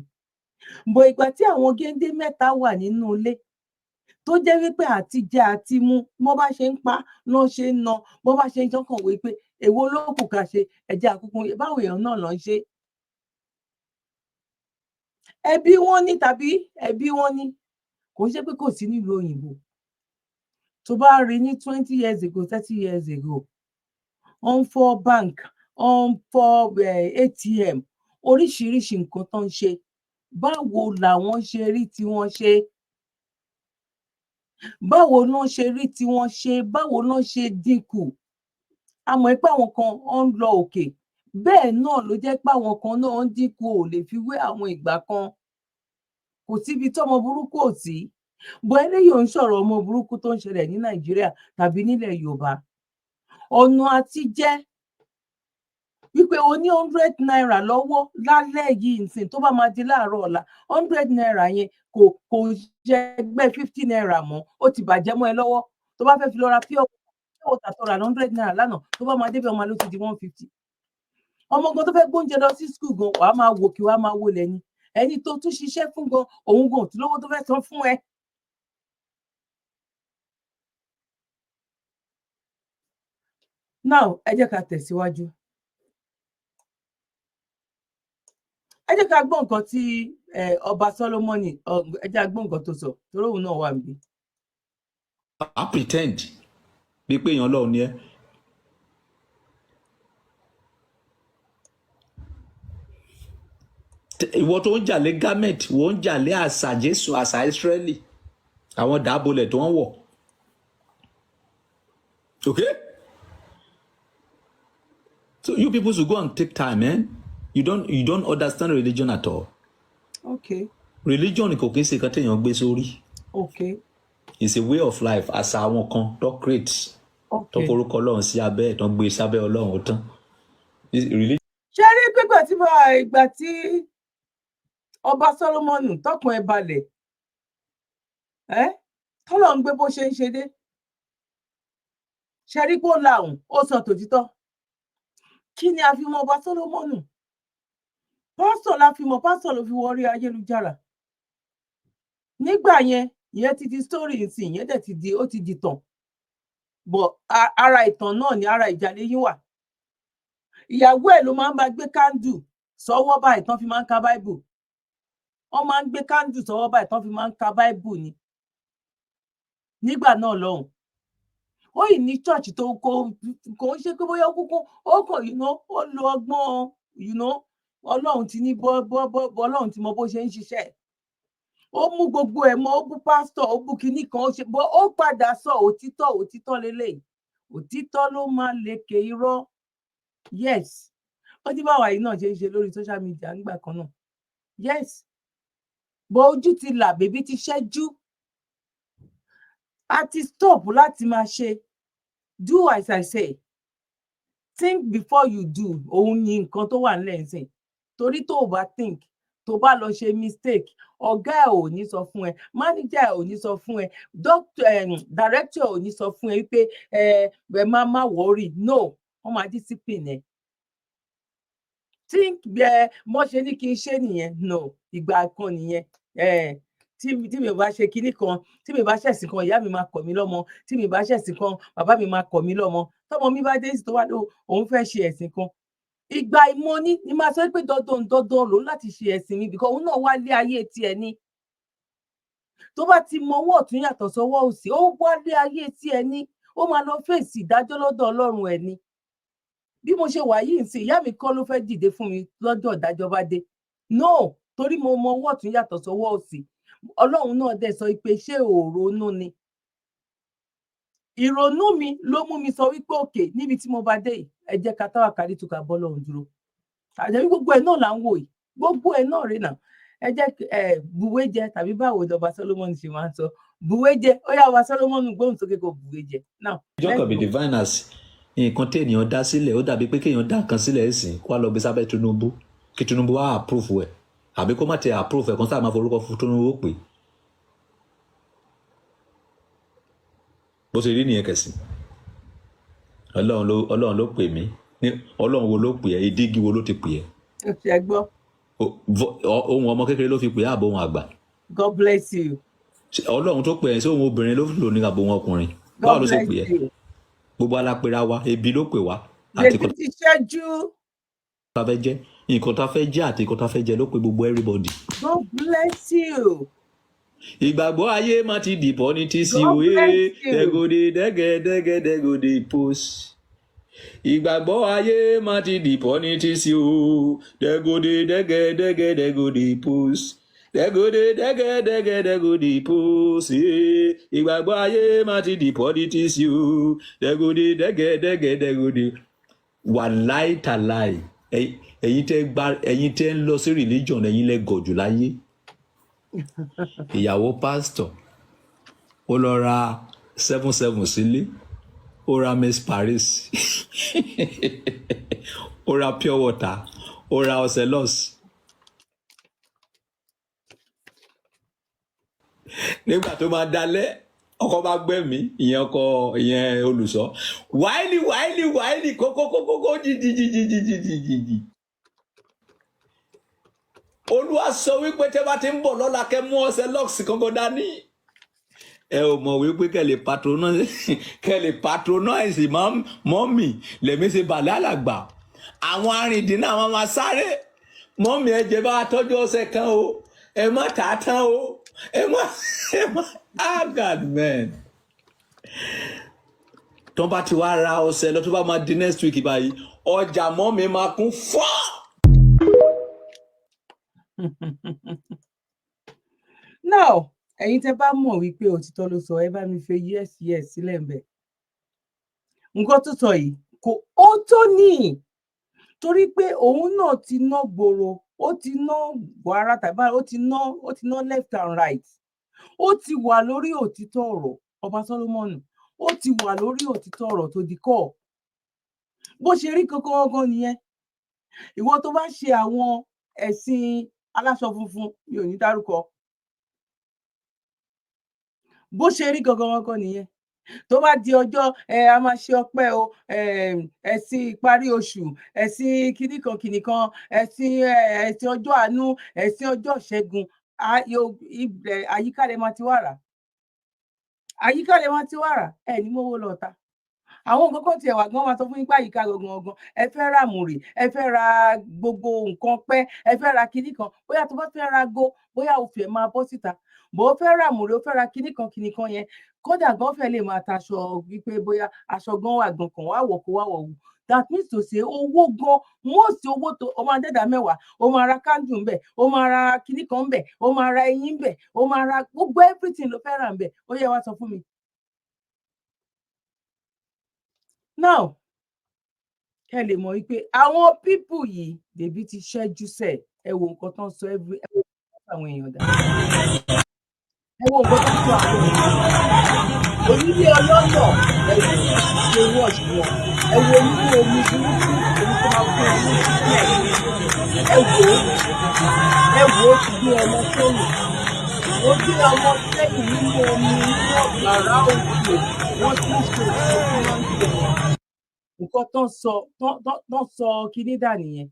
Bọ̀ ìgbà tí àwọn géńdé mẹ́ta wà nínú ilé tó jẹ́ wípé àti jẹ àti mu bó bá ṣe ń pa lọ́ ṣe ń na, bó bá ṣe ń jọ́kàn wípé èwo ló kù ká ṣe, ẹ̀jẹ̀ àkúkú báwo èèyàn náà lọ ń ṣe. Ẹbí wọn ní tàbí ẹbí wọn ní, kò ṣe pé kò sí nílùú òyìnbó. Tó bá rí ní 20 years ago, 30 years ago, on for bank, on for ATM, oríṣiríṣi nǹkan tó ń ṣe. Báwo làwọn ṣe rí tí wọ́n ṣe? Báwo náà ṣe rí tí wọ́n ṣe? Báwo náà ṣe dínkù? A mọ̀ pé àwọn kan ń lọ òkè. Bẹ́ẹ̀ náà ló jẹ́ pé àwọn kan náà ń dínkù, ò lè fi wé àwọn ìgbà kan. Kò síbi tọ́mọ burúkú ò sí. Bọ̀ eléyìí ò ń sọ̀rọ̀ ọmọ burúkú tó ń ṣẹlẹ̀ ní Nàìjíríà tàbí nílẹ̀ Yorùbá. Ọ̀nà àti jẹ́ wípé o ní 100 naira lọ́wọ́ lálẹ́ yìí nsìn tó bá máa di láàárọ̀ ọ̀la, 100 naira yẹn kò jẹgbẹ́ 50 naira mọ́, ó ti bàjẹ́ mọ́ ẹ lọ́wọ́. Tó bá fẹ́ fi lọ ra pure water tó rà 100 naira lánàá, tó bá máa débẹ̀ ọmọ ló ti di 150. Ọmọ gan tó fẹ́ gbóúnjẹ lọ sí school gan, wàá máa wò kí wàá máa wò lẹ́ni. Ẹni tó tún ṣiṣẹ́ fún gan, òun gan tí lówó tó fẹ́ san fún ẹ. Now, ẹ jẹ́ ká tẹ̀síwájú. Ẹ jẹ́ ká gbọ́ nǹkan tí ọba Solomoni, ẹ jẹ́ ká gbọ́ nǹkan tó sọ, torí òun náà wà níbí. I pretend bí pé èèyàn Ọlọ́run ni ẹ́. Ìwọ tó ń jà lé garment, wọ́n ń jà lé àṣà Jésù, àṣà Ísírẹ́lì, àwọn dàbọ̀lẹ̀ tó ń wọ̀. Okay? So you people should go and take time, man. You don't understand religion at all. Okay. Religion kò kí ń ṣe nǹkan téèyàn gbé sórí. Okay. It's a way of life. Àṣà àwọn kan tó create. Tó forúkọ Ọlọ́run sí abẹ́ ẹ̀ tó ń gbé sábẹ́ Ọlọ́run ó tán. Ṣé rí pípẹ́ tí ìgbà tí ọba Solomoni tọkàn ẹ balẹ̀, tọ́lọ̀ ń gbé bó ṣe ń ṣe dé. ṣẹ́rí kó làhùn ó sọ tòtítọ́. Kí ni a fi mọ ọba Sólómọ́nì? Pásítọ̀ la fi mọ̀, pásítọ̀ ló fi wọ orí ayélujára. Nígbà yẹn, ìyẹn ti di story nsìn, ìyẹn dẹ̀ ti di ó ti di tàn. But ara ìtàn náà ni ara ìjà lẹ́yìn wà. Ìyàwó ẹ̀ ló máa ń bá gbé kándù sọ́wọ́ báyìí tán fi máa ń ka Bible. Wọ́n máa ń gbé kándù sọ́wọ́ báyìí tán fi máa ń ka Bible ni. Nígbà náà lọ́hùn. Ó yìí ní church tó kò ń ṣe pé bóyá kúkú ó kàn ó lo ọgbọ́n Ọlọ́run ti ní Ọlọ́run ti mọ bó ṣe ń ṣiṣẹ́. Ó mú gbogbo ẹ̀ mọ́, ó bú pásítọ̀, ó bú kinní kan, ó padà sọ òtítọ́ lélẹ́yìí. Òtítọ́ ló máa lékè irọ́. Yes. Ó ti báwa yìí náà ṣe ń ṣe lórí social media nígbà kan náà. Yes. Bó ojú ti là, bèbí ti ṣẹ́jú. A ti stop láti máa ṣe. Do as I say. Think before you do. Òun ni nǹkan tó wà nílẹ̀ nsìn. Torí tó bá think, tó bá lọ ṣe mistake, ọ̀gá ẹ̀ ò ní sọ fún ẹ, manager ẹ̀ ò ní sọ fún ẹ, director ò ní sọ fún ẹ wípé ẹ má worry. No, wọ́n máa discipline ẹ. Think mo ṣe ní kí n ṣe nìyẹn. No, ìgbà kan nìyẹn. Tí mi ò bá ṣe kinní kan, tí mi ò bá ṣẹ̀sìn kan, ìyá mi máa kọ̀ mí lọ́mọ. Tí mi ò bá ṣẹ̀sìn kan, bàbá mi máa kọ̀ mí lọ́mọ. Tọ́mọ mi bá dé sí tó wá ló òun fẹ́ ṣe ẹ̀sìn kan. Ìgbà ìmọ̀ ni máa sọ pé dandan lòun láti ṣe ẹ̀sìn mi because òun náà wá lé ayé tiẹ̀ ni. Tó bá ti mọ ọwọ́ ọ̀tún yàtọ̀ sọ́wọ́ òsì, ó wá lé ayé tiẹ̀ ni. Ó máa lọ fèsì ìdájọ́ lọ́dọ̀ Ọlọ́run ẹ̀ ni. Bí mo ṣe wà yìí nsìn, ìyá mi kọ́ ló fẹ́ dìde fún mi lọ́jọ́ ìdájọ́ bá dé. No, torí mo mọ ọwọ́ ọ̀tún yàtọ̀ sọ́wọ́ òsì. Ọlọ́run náà dẹ̀ sọ pé ṣé ò ronú ni. Ìrònú mi ló mú mi sọ wípé òkè níbi tí mo bá dé yìí, ẹ jẹ́ ká táwàkálí tó ká bọ́ lọ́run dúró. Àjẹ́bí gbogbo ẹ̀ náà là ń wò yìí. Gbogbo ẹ̀ náà rè náà. Ẹ jẹ́ buwé jẹ tàbí báwo ni ọba Solomon ṣe máa ń sọ. Buwé jẹ, ó yá ọba Solomon gbóhùn sókè kó buwé jẹ. Now, ìjọ kan be divine as nǹkan tí ènìyàn dá sílẹ̀, ó dàbí pé kéèyàn dá nǹkan sílẹ̀ ẹ̀sìn kó wá lọ gbé sábẹ́ Tinubu kí Tinubu wá approve ẹ̀ àbí kó má tẹ approve ẹ̀ kan sáà máa forúkọ fún Tinubu pé bó ṣe rí nìyẹn kẹsì. Ọlọ́run ló pè mí. Ọlọ́run wo ló pè ẹ́? Ìdígi wo ló ti pè ẹ́? ó ṣe gbọ́. Ohun ọmọ kékeré ló fi pè é àbò ohun àgbà? God bless you. Ọlọ́run tó pè ẹ́ sí ohun obìnrin ló lò ní àbò ohun ọkùnrin? Báwo ló ṣe pè ẹ́? Gbogbo alápèrà wa, ebi ló pè wá. Lèbi ti ṣẹ́jú. Ta fẹ́ jẹ́, nǹkan ta fẹ́ jẹ́ àti nǹkan ta fẹ́ jẹ ló pè gbogbo everybody. God bless you. Ìgbàgbọ́ ayé má ti dìpọ̀ ní tí sí òye dẹ́gòdè dẹ́gẹ̀dẹ́gẹ̀dẹ́gòdè post. Ìgbàgbọ́ ayé má ti dìpọ̀ ní tí sí o dẹ́gòdè dẹ́gẹ̀dẹ́gẹ̀dẹ́gòdè post. Dẹ́gòdè dẹ́gẹ̀dẹ́gẹ̀dẹ́gòdè post. Ìgbàgbọ́ ayé má ti dìpọ̀ ní tí sí o dẹ́gòdè dẹ́gẹ̀dẹ́gẹ̀dẹ́gòdè. Wàláì tàláì, ẹ̀yin tẹ́ ń lọ sí religion ẹ̀yin lẹ gọ̀jù láyé. Ìyàwó pásítọ̀ ó lọ ra 7-7 sílé, ó ra Miss Paris, ó ra pure water, ó ra Ocelos. Nígbà tó máa dalẹ̀ ọkọ bá gbẹ̀mí, ìyẹn olùṣọ́, wáìlì kókókókókó jìjìjìjìjìjìjì. Olúwa sọ wípé tẹ́ bá ti ń bọ̀ lọ́la kẹ́ mú Ocelos kankan dání. Ẹ ò mọ̀ wípé kẹ́ lè patronize mọ́mì lẹ́mí ṣe bàlẹ́ àlàgbà. Àwọn arìndín náà máa sáré. Mọ́mì ẹ jẹ́ bá tọ́jú ọ̀sẹ̀ kan o. Ẹ má tà á tán o. Ẹ má God man. Tó bá ti wá ra ọ̀sẹ̀ lọ tó bá máa di next week báyìí, ọjà mọ́mì máa kún fọ́. Now, ẹ̀yin tẹ́ bá mọ̀ wípé òtítọ́ ló sọ, ẹ bá mi fẹ́ yes sílẹ̀ ń bẹ̀. Nǹkan tó sọ yìí kò ó tó ní, torí pé òun náà ti ná gbòòrò, ó ti ná wàrà tàbí ó ti ná left and right. Ó ti wà lórí òtítọ́ ọ̀rọ̀ ọba Solomon, ó ti wà lórí òtítọ́ ọ̀rọ̀ tó di kọ́. Bó ṣe rí kankan nìyẹn. Ìwọ tó bá ṣe àwọn ẹ̀sìn aláṣọ funfun, mi ò ní dárúkọ. Bó ṣe rí gangan nìyẹn. tó bá di ọjọ́ a máa ṣe ọpẹ́ o ẹ̀sìn ìparí oṣù ẹ̀sìn kìnnìkan ẹ̀sìn ọjọ́ àánú ẹ̀sìn ọjọ́ ìṣẹ́gun àyíká lè máa ti wà rà ẹ̀ ní mówó lọ́ta àwọn nǹkan kan tiẹ̀ wà gan máa sọ fún yín pé àyíká gangan ẹ fẹ́ ra mùrì ẹ fẹ́ ra gbogbo nǹkan pẹ́ ẹ fẹ́ ra kinní kan bóyá tó bá fẹ́ ra go bóyá o fẹ́ máa bọ́ síta bó o fẹ́ ra mùrì o fẹ́ ra kinní kan yẹn kódà gan fẹ́ lè máa taṣọ wípé bóyá aṣọ gan wà gan kan wá wọ̀ kó wá wọ̀ wù that means to say owó gan most owó tó o máa dẹ́dà mẹ́wàá o máa ra kándù ńbẹ̀ o máa ra kinní kan ńbẹ̀ o máa ra eyín ńbẹ̀ o máa ra gbogbo everything ló fẹ́ rà ńbẹ̀ ó yẹ wá sọ fún mi. Now ẹ lè mọ̀ wípé àwọn pípù yìí dèbí ti ṣẹ́jú sẹ̀ ẹ wo nǹkan tó ń sọ àwọn èèyàn dà ẹ wo nǹkan tó ń sọ àwọn èèyàn onílé ọlọ́nà ẹ wo ṣe wọ́ọ̀ṣì wọn ẹ wo onílé omi burúkú omi tó máa fún ọmọ sílẹ̀ ẹ wo ó ti gbé ọmọ sẹ́yìn ó gbé ọmọ sẹ́yìn nínú omi nínú ọ̀gbàrá òkè wọ́n ti ń ṣe ìṣòro nǹkan tó ń sọ kinní dà nìyẹn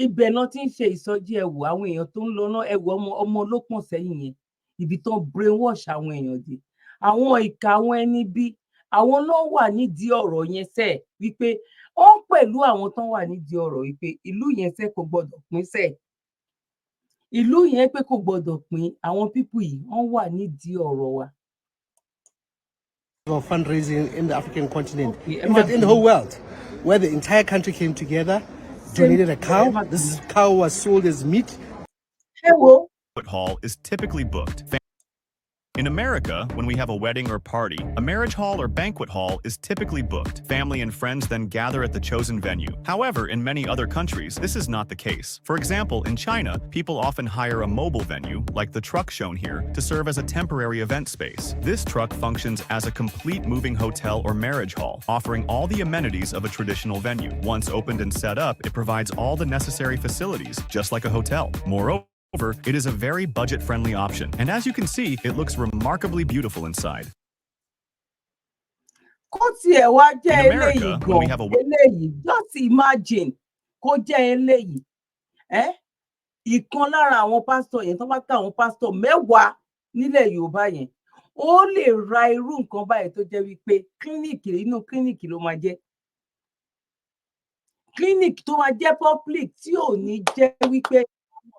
ibẹ̀ náà ti ń ṣe ìsọjí ẹ̀wò àwọn èèyàn tó ń lọ náà ẹ̀wò ọmọ olópọ̀n sẹ́yìn yẹn ibi tó ń brainwash àwọn èèyàn dé àwọn ìka àwọn ẹni bí àwọn náà wà nídìí ọ̀rọ̀ yẹn sẹ́ wípé ó ń pẹ̀lú àwọn tó wà nídìí ọ̀rọ̀ wípé ìlú yẹn sẹ́ kò gbọdọ̀ pín sẹ́ ìlú yẹn pé kò gbọdọ̀ pín àwọn pípù yìí wọ́n wà nídìí ọ̀rọ̀ wa. Of fundraising in the African continent, in fact, in the whole world, where the entire country came together, donated a cow. This cow was sold as meat. Hello. Hall is typically booked. In America, when we have a wedding or party, a marriage hall or banquet hall is typically booked. Family and friends then gather at the chosen venue. However, in many other countries, this is not the case. For example, in China, people often hire a mobile venue, like the truck shown here, to serve as a temporary event space. This truck functions as a complete moving hotel or marriage hall, offering all the amenities of a traditional venue. Once opened and set up, it provides all the necessary facilities, just like a hotel. Moreover, it is a very budget-friendly option, and as you can see, it looks remarkably beautiful inside. In America, when we have a just imagine kó jẹ́ eléyìí ìkan lára àwọn pásítọ̀ yẹn tó bá ká àwọn pásítọ̀ mẹ́wàá nílẹ̀ Yorùbá yẹn ó lè ra irú nǹkan báyìí tó jẹ́ wípé inú kílíníkì ló máa jẹ́ kílíníkì tó máa jẹ́ public tí ò ní jẹ́ wípé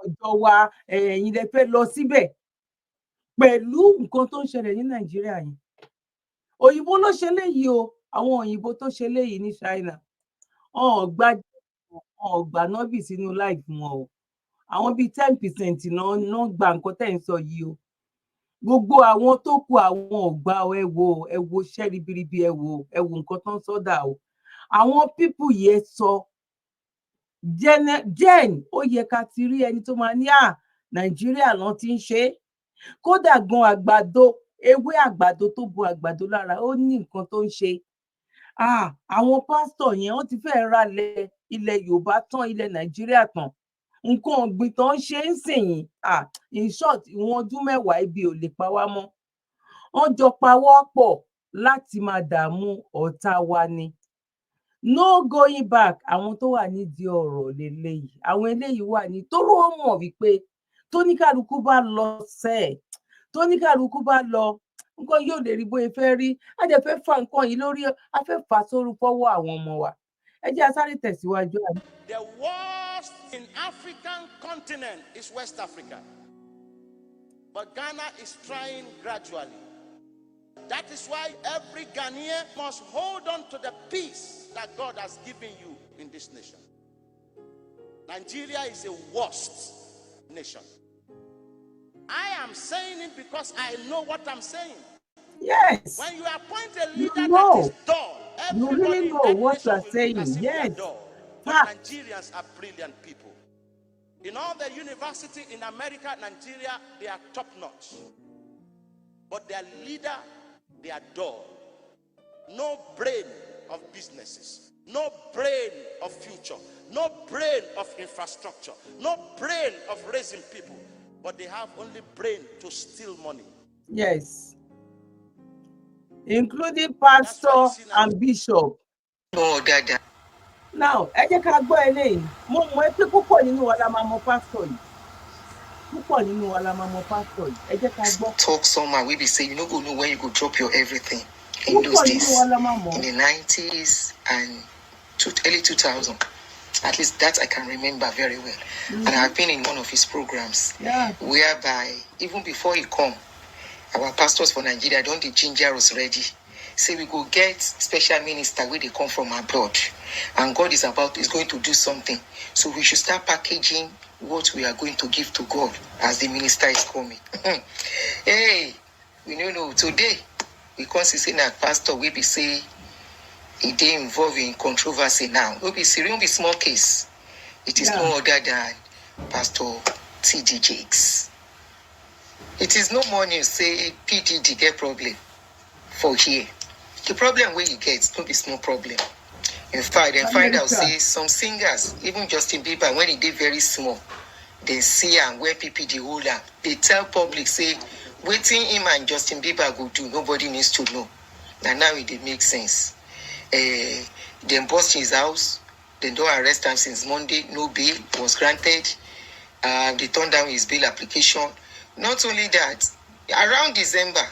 ọjọ́ wa ẹ̀yin lẹ fẹ́ lọ síbẹ̀ pẹ̀lú nǹkan tó ń ṣẹlẹ̀ ní Nàìjíríà yìí òyìnbó ló ṣe léyìí o àwọn òyìnbó tó ṣe léyìí ní China ọ̀gbà nọ́bì sínú láìpẹ́ wọn o àwọn bíi 10% náà gba nǹkan tẹ́ ń sọ yìí o gbogbo àwọn tó kù àwọn ọ̀gbà ẹ wo iṣẹ́ ribiribi ẹ wo nǹkan tó ń sọ́dà o àwọn pípù yẹn sọ jen ó yẹ ká ti rí ẹni tó máa ní Nàìjíríà náà ti ń ṣe kódà gan àgbàdo ewé àgbàdo tó bo àgbàdo lára ó ní nǹkan tó ń ṣe àwọn pásítọ̀ yẹn wọ́n ti fẹ́ẹ́ ralẹ̀ ilẹ̀ Yorùbá tán ilẹ̀ Nàìjíríà tán nǹkan ọ̀gbìn tó ń ṣe ń sìn in short ìwọ̀n ọdún mẹ́wàá ibi ò lè pa wá mọ́ wọ́n jọ pawọ́ pọ̀ láti máa dààmú ọ̀tá wa ni no going back àwọn tó wà nídìí ọ̀rọ̀ lélẹ́yìí àwọn eléyìí wà ní torí wọ́n mọ̀ wípé tóníkàlùkù bá lọ tóníkàlùkù bá lọ nǹkan yóò lè rí bóyá fẹ́ rí a jẹ́ fẹ́ fa nǹkan yìí lórí a fẹ́ fà sórí fọ́wọ́ àwọn ọmọ wa ẹ jẹ́ a sáré tẹ̀síwájú. The worst in African continent is West Africa, but Ghana is trying gradually. That is why every Ghanaian must hold on to the peace that God has given you in this nation. Nigeria is a worst nation. I am saying it because I know what I'm saying. Yes. When you appoint a leader that is dull, you really know what you are saying. Yes. But Nigerians are brilliant people. In all the university in America, Nigeria, they are top notch. But their leader, they are dull. No brain of businesses, no brain of future, no brain of infrastructure, no brain of raising people, but they have only brain to steal money. Yes. including pastor and bishop. Oh, Dada. Now, ẹ jẹ́ ká gbọ́ eléyìí. Mo mọ̀ pé púpọ̀ nínú wa la máa mọ̀ pastor yìí. Púpọ̀ nínú wa la máa mọ̀ pastor yìí. Ẹ jẹ́ ká gbọ́. Talk somehow we be say you no go know when you go drop your everything in those days. In the 90s and early 2000. At least that I can remember very well. And I've been in one of his programs whereby even before he come, our pastors for Nigeria don't the ginger us ready. Say we go get special minister where they come from abroad, and God is going to do something. So we should start packaging what we are going to give to God as the minister is coming. Hey, we don't know today we can't see that pastor we be say he dey involved in controversy now. It will be small case. It is no other than Pastor T.D. Jakes. It is no more news say PDD get problem for here. The problem where he gets don't be small problem. In fact, then find out say some singers, even Justin Bieber, when he did very small, they see and where PPD hold up. They tell public say waiting him and Justin Bieber go do. Nobody needs to know. And now it make sense. Then bust his house. They don't arrest him since Monday. No bail was granted. They turned down his bail application. Not only that, around December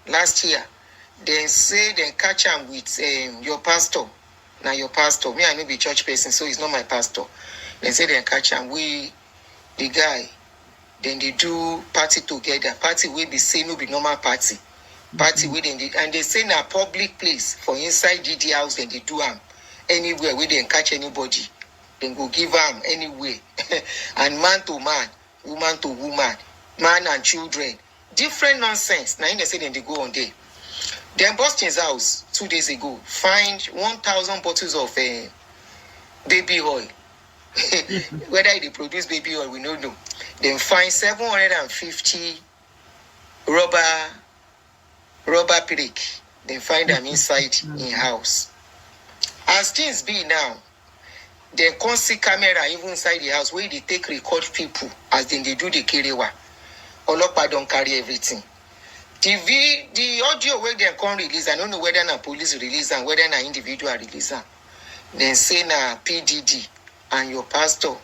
last year, they say they catch him with your pastor. Now your pastor, me I know be church person, so he's not my pastor. They say they catch him. The guy, then they do party together. Party will be say no be normal party. Party where they and they say na public place for inside GD house. Then they do anywhere where they catch anybody. Then go give anywhere. And man to man, woman to woman, man and children, different nonsense. Now they say then they go on there. Then bust his house 2 days ago. Find 1,000 bottles of baby oil. Whether they produce baby oil, we don't know. Then find 750 rubber brick. Then find them inside in house. As things be now, then come see camera even inside the house where they take record people as then they do the kerewa. Olopa don't carry everything. The audio where they come release, I don't know whether na police release and whether na individual release. Then say na PDD and your pastor,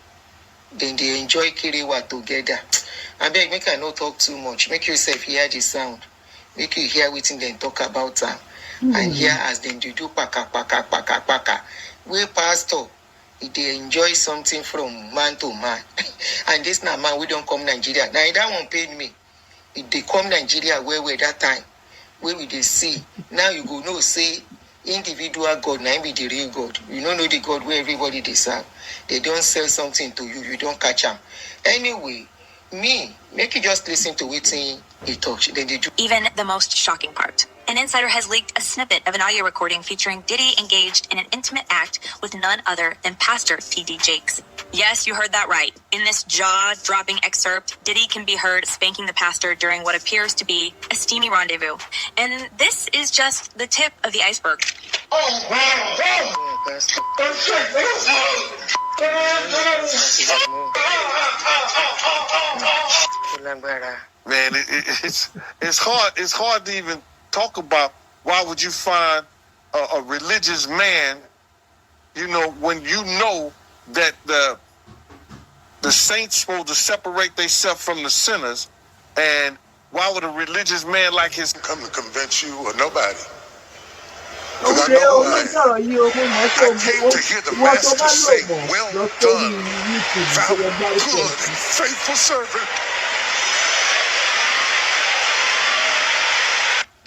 then they enjoy kerewa together. I beg, make I not talk too much. Make yourself hear the sound. Make you hear what they talk about them. And hear as they do paka. Where pastor, they enjoy something from man to man. And this na man, we don't come Nigeria. Now that one paid me. If they come Nigeria where that time, where we they see, now you go know say individual God, now be the real God. You don't know the God where everybody they serve. They don't sell something to you, you don't catch them. Anyway, me, make you just listen to what he talks. Then they do. Even the most shocking part. An insider has leaked a snippet of an audio recording featuring Diddy engaged in an intimate act with none other than Pastor T.D. Jakes. Yes, you heard that right. In this jaw-dropping excerpt, Diddy can be heard spanking the pastor during what appears to be a steamy rendezvous. And this is just the tip of the iceberg. Man, it's hard to even talk about. Why would you find a religious man, when you know that the saints supposed to separate themselves from the sinners, and why would a religious man like his come to convince you or nobody? Because I know who I am. I came to hear the master say, well done, thou good and faithful servant.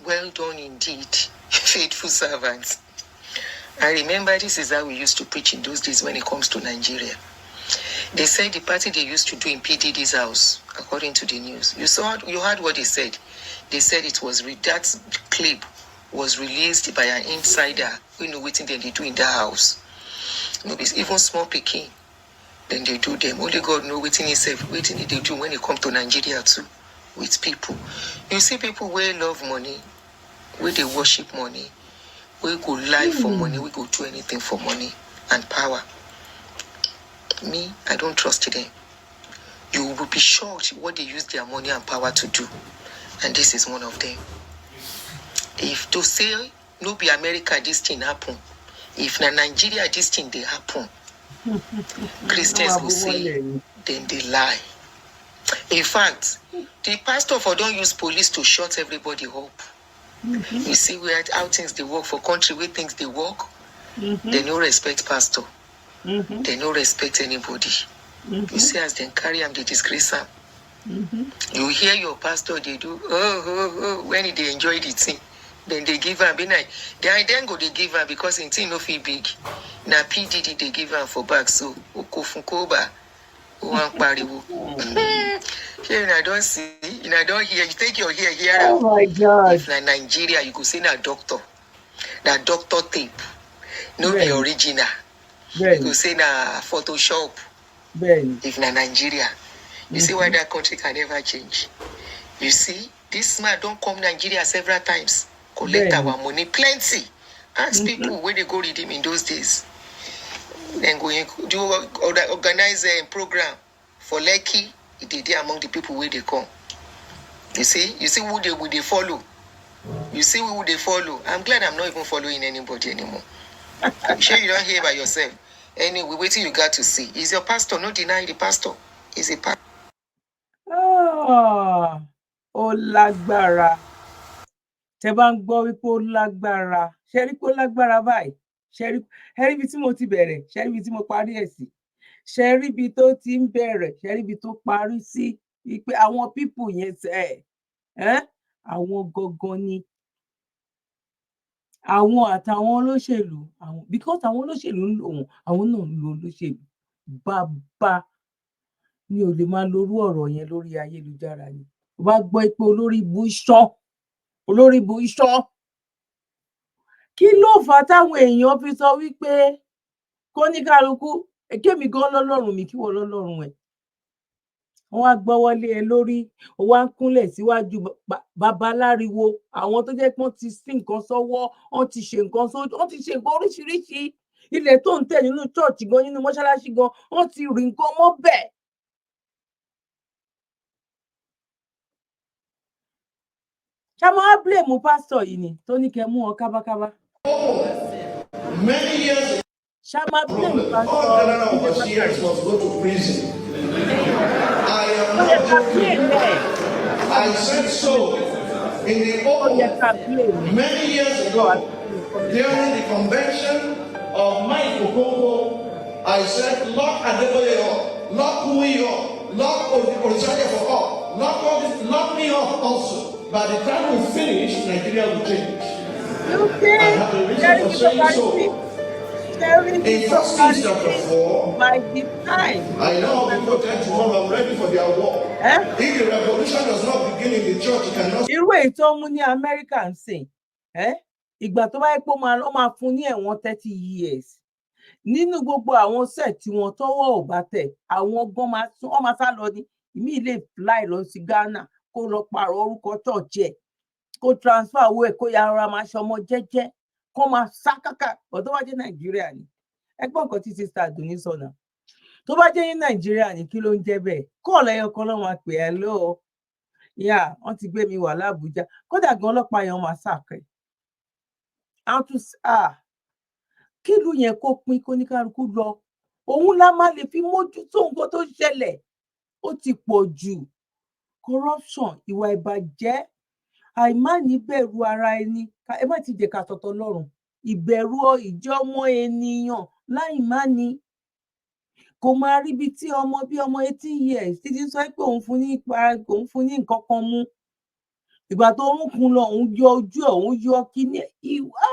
Well done indeed, faithful servants. I remember this is how we used to preach in those days when it comes to Nigeria. They said the party they used to do in PDD's house, according to the news. You heard what they said. They said it was that clip was released by an insider. We know what they do in that house. Even small picking, then they do them. Only God knows what they do when they come to Nigeria too, with people. You see people where love money, where they worship money, we go lie for money, we go do anything for money and power. Me, I don't trust them. You will be shocked what they use their money and power to do. And this is one of them. If to say no be America this thing happen, if na Nigeria this thing they happen, Christians will say then they lie. In fact, the pastor for don't use police to shut everybody up. You see how things they work for country where things they work. They no respect pastor. They no respect anybody. You see as they carry them, they disgrace them. You hear your pastor, they do when they enjoy the thing. Then they give her, they then go they give her because in thing no feel big. Now PDD they give her for back so Okofunkoba one pariwo. Here I don't see, I don't hear. You take your here. Oh my God! If na Nigeria, you could say na doctor tape, no be original. You could say na Photoshop. If na Nigeria, you see why that country can never change. You see, this man don't come Nigeria several times. Collect our money, plenty. Ask people where they go redeem in those days. Then go do organize a program for Lekki. They did among the people where they come. You see who they follow. You see who they follow. I'm glad I'm not even following anybody anymore. I'm sure you don't hear by yourself. Anyway, wait till you got to see. Is your pastor? Not deny the pastor. Is a pastor. Ó lágbára. Tẹ́ bá ń gbọ́ wípé ó lágbára. Ṣé rí pé ó lágbára báyìí? Ṣé rí ibi tí mo ti bẹ̀rẹ̀? Ṣé rí ibi tí mo parí ẹ̀ sí? Ṣé rí ibi tó ti ń bẹ̀rẹ̀? Ṣé rí ibi tó parí sí? Wípé àwọn people yẹn àwọn gangan ni. Àwọn àtàwọn olóṣèlú, because àwọn olóṣèlú ń lò wọ́n, àwọn náà ń lo olóṣèlú. Bàbá mi ò lè máa lorú ọ̀rọ̀ yẹn lórí ayélujára ni. Ó bá gbọ́ pé olórí bu iṣọ́. Kí ló fà á táwọn èèyàn fi sọ wípé kóníkálukú kémi gan lọ́lọ́run mi kí wọ́n lọ́lọ́run ẹ̀. Wọ́n á gbọ́wọ́lé ẹ lórí, ó wá ń kúnlẹ̀ síwájú babaláriwo, àwọn tó jẹ́ pé wọ́n ti sí nǹkan sọ́wọ́, wọ́n ti ṣe nǹkan oríṣiríṣi. Ilẹ̀ tó ń tẹ̀ nínú church gan, nínú mọ́ṣáláṣí gan, wọ́n ti rí nǹkan mọ́ bẹ́ẹ̀. Ṣá máa blame pastor yìí ni tó ní kẹ́ mú wọn kábákábá. Many years ago, Ṣá máa blame pastor. all general overseers must go to prison. I am not joking. I said so in the open many years ago during the convention of Mike Okongo. I said, lock Agbekele up, lock Kui up, lock Orisake for up, lock me up also. By the time we finish, Nigeria will change. I have a reason for saying so. In 1 Kings chapter 4, by the time I know people tend to come, I'm ready for their war. If the revolution does not begin in the church, it cannot. Irú èyí tó mú ní America ń sìn, ìgbà tó bá yẹ pé ó máa fún ní ẹ̀wọ̀n 30 years. Nínú gbogbo àwọn set tí wọ́n tọ́wọ́ ò bá tẹ̀, àwọn gan máa sá lọ ní. Ìmí lè fly lọ sí Ghana kó lọ pààrọ̀ orúkọ church ẹ̀, kó transfer owó ẹ̀, kó ya ara máa ṣọmọ jẹ́jẹ́, kó máa sá kàkà. But tó bá jẹ́ Nàìjíríà ni, ẹgbọ́n nǹkan tí sister Adunni sọ̀nà. Tó bá jẹ́ ní Nàìjíríà ni kí ló ń jẹ́ bẹ́ẹ̀? Kọ́ọ̀lù ẹyọ kan ló máa pè ẹ́ lọ́ọ́. Ìyá wọ́n ti gbé mi wà l'Abuja. Kódà gan ọlọ́pàá yẹn máa sàkẹ́. Kí ìlú yẹn kó pín kóníkálukú lọ. Òun la máa lè fi mójútó nǹkan tó ṣẹlẹ̀. Ó ti pọ̀ jù. Corruption, ìwà ìbàjẹ́, àìmáníbẹ̀rù ara ẹni. Ẹ má ti jẹ́ ká tọ̀tọ̀ lọ́rùn. Ìbẹ̀rù ìjọ́mọ ènìyàn láìmáni. Kò máa rí bí tí ọmọ 18 years títí sọ pé òun fún ní nǹkan kan mú. Ìgbà tó ń kun lọ, òun yọ ojú ẹ̀, òun yọ kíní ìwà.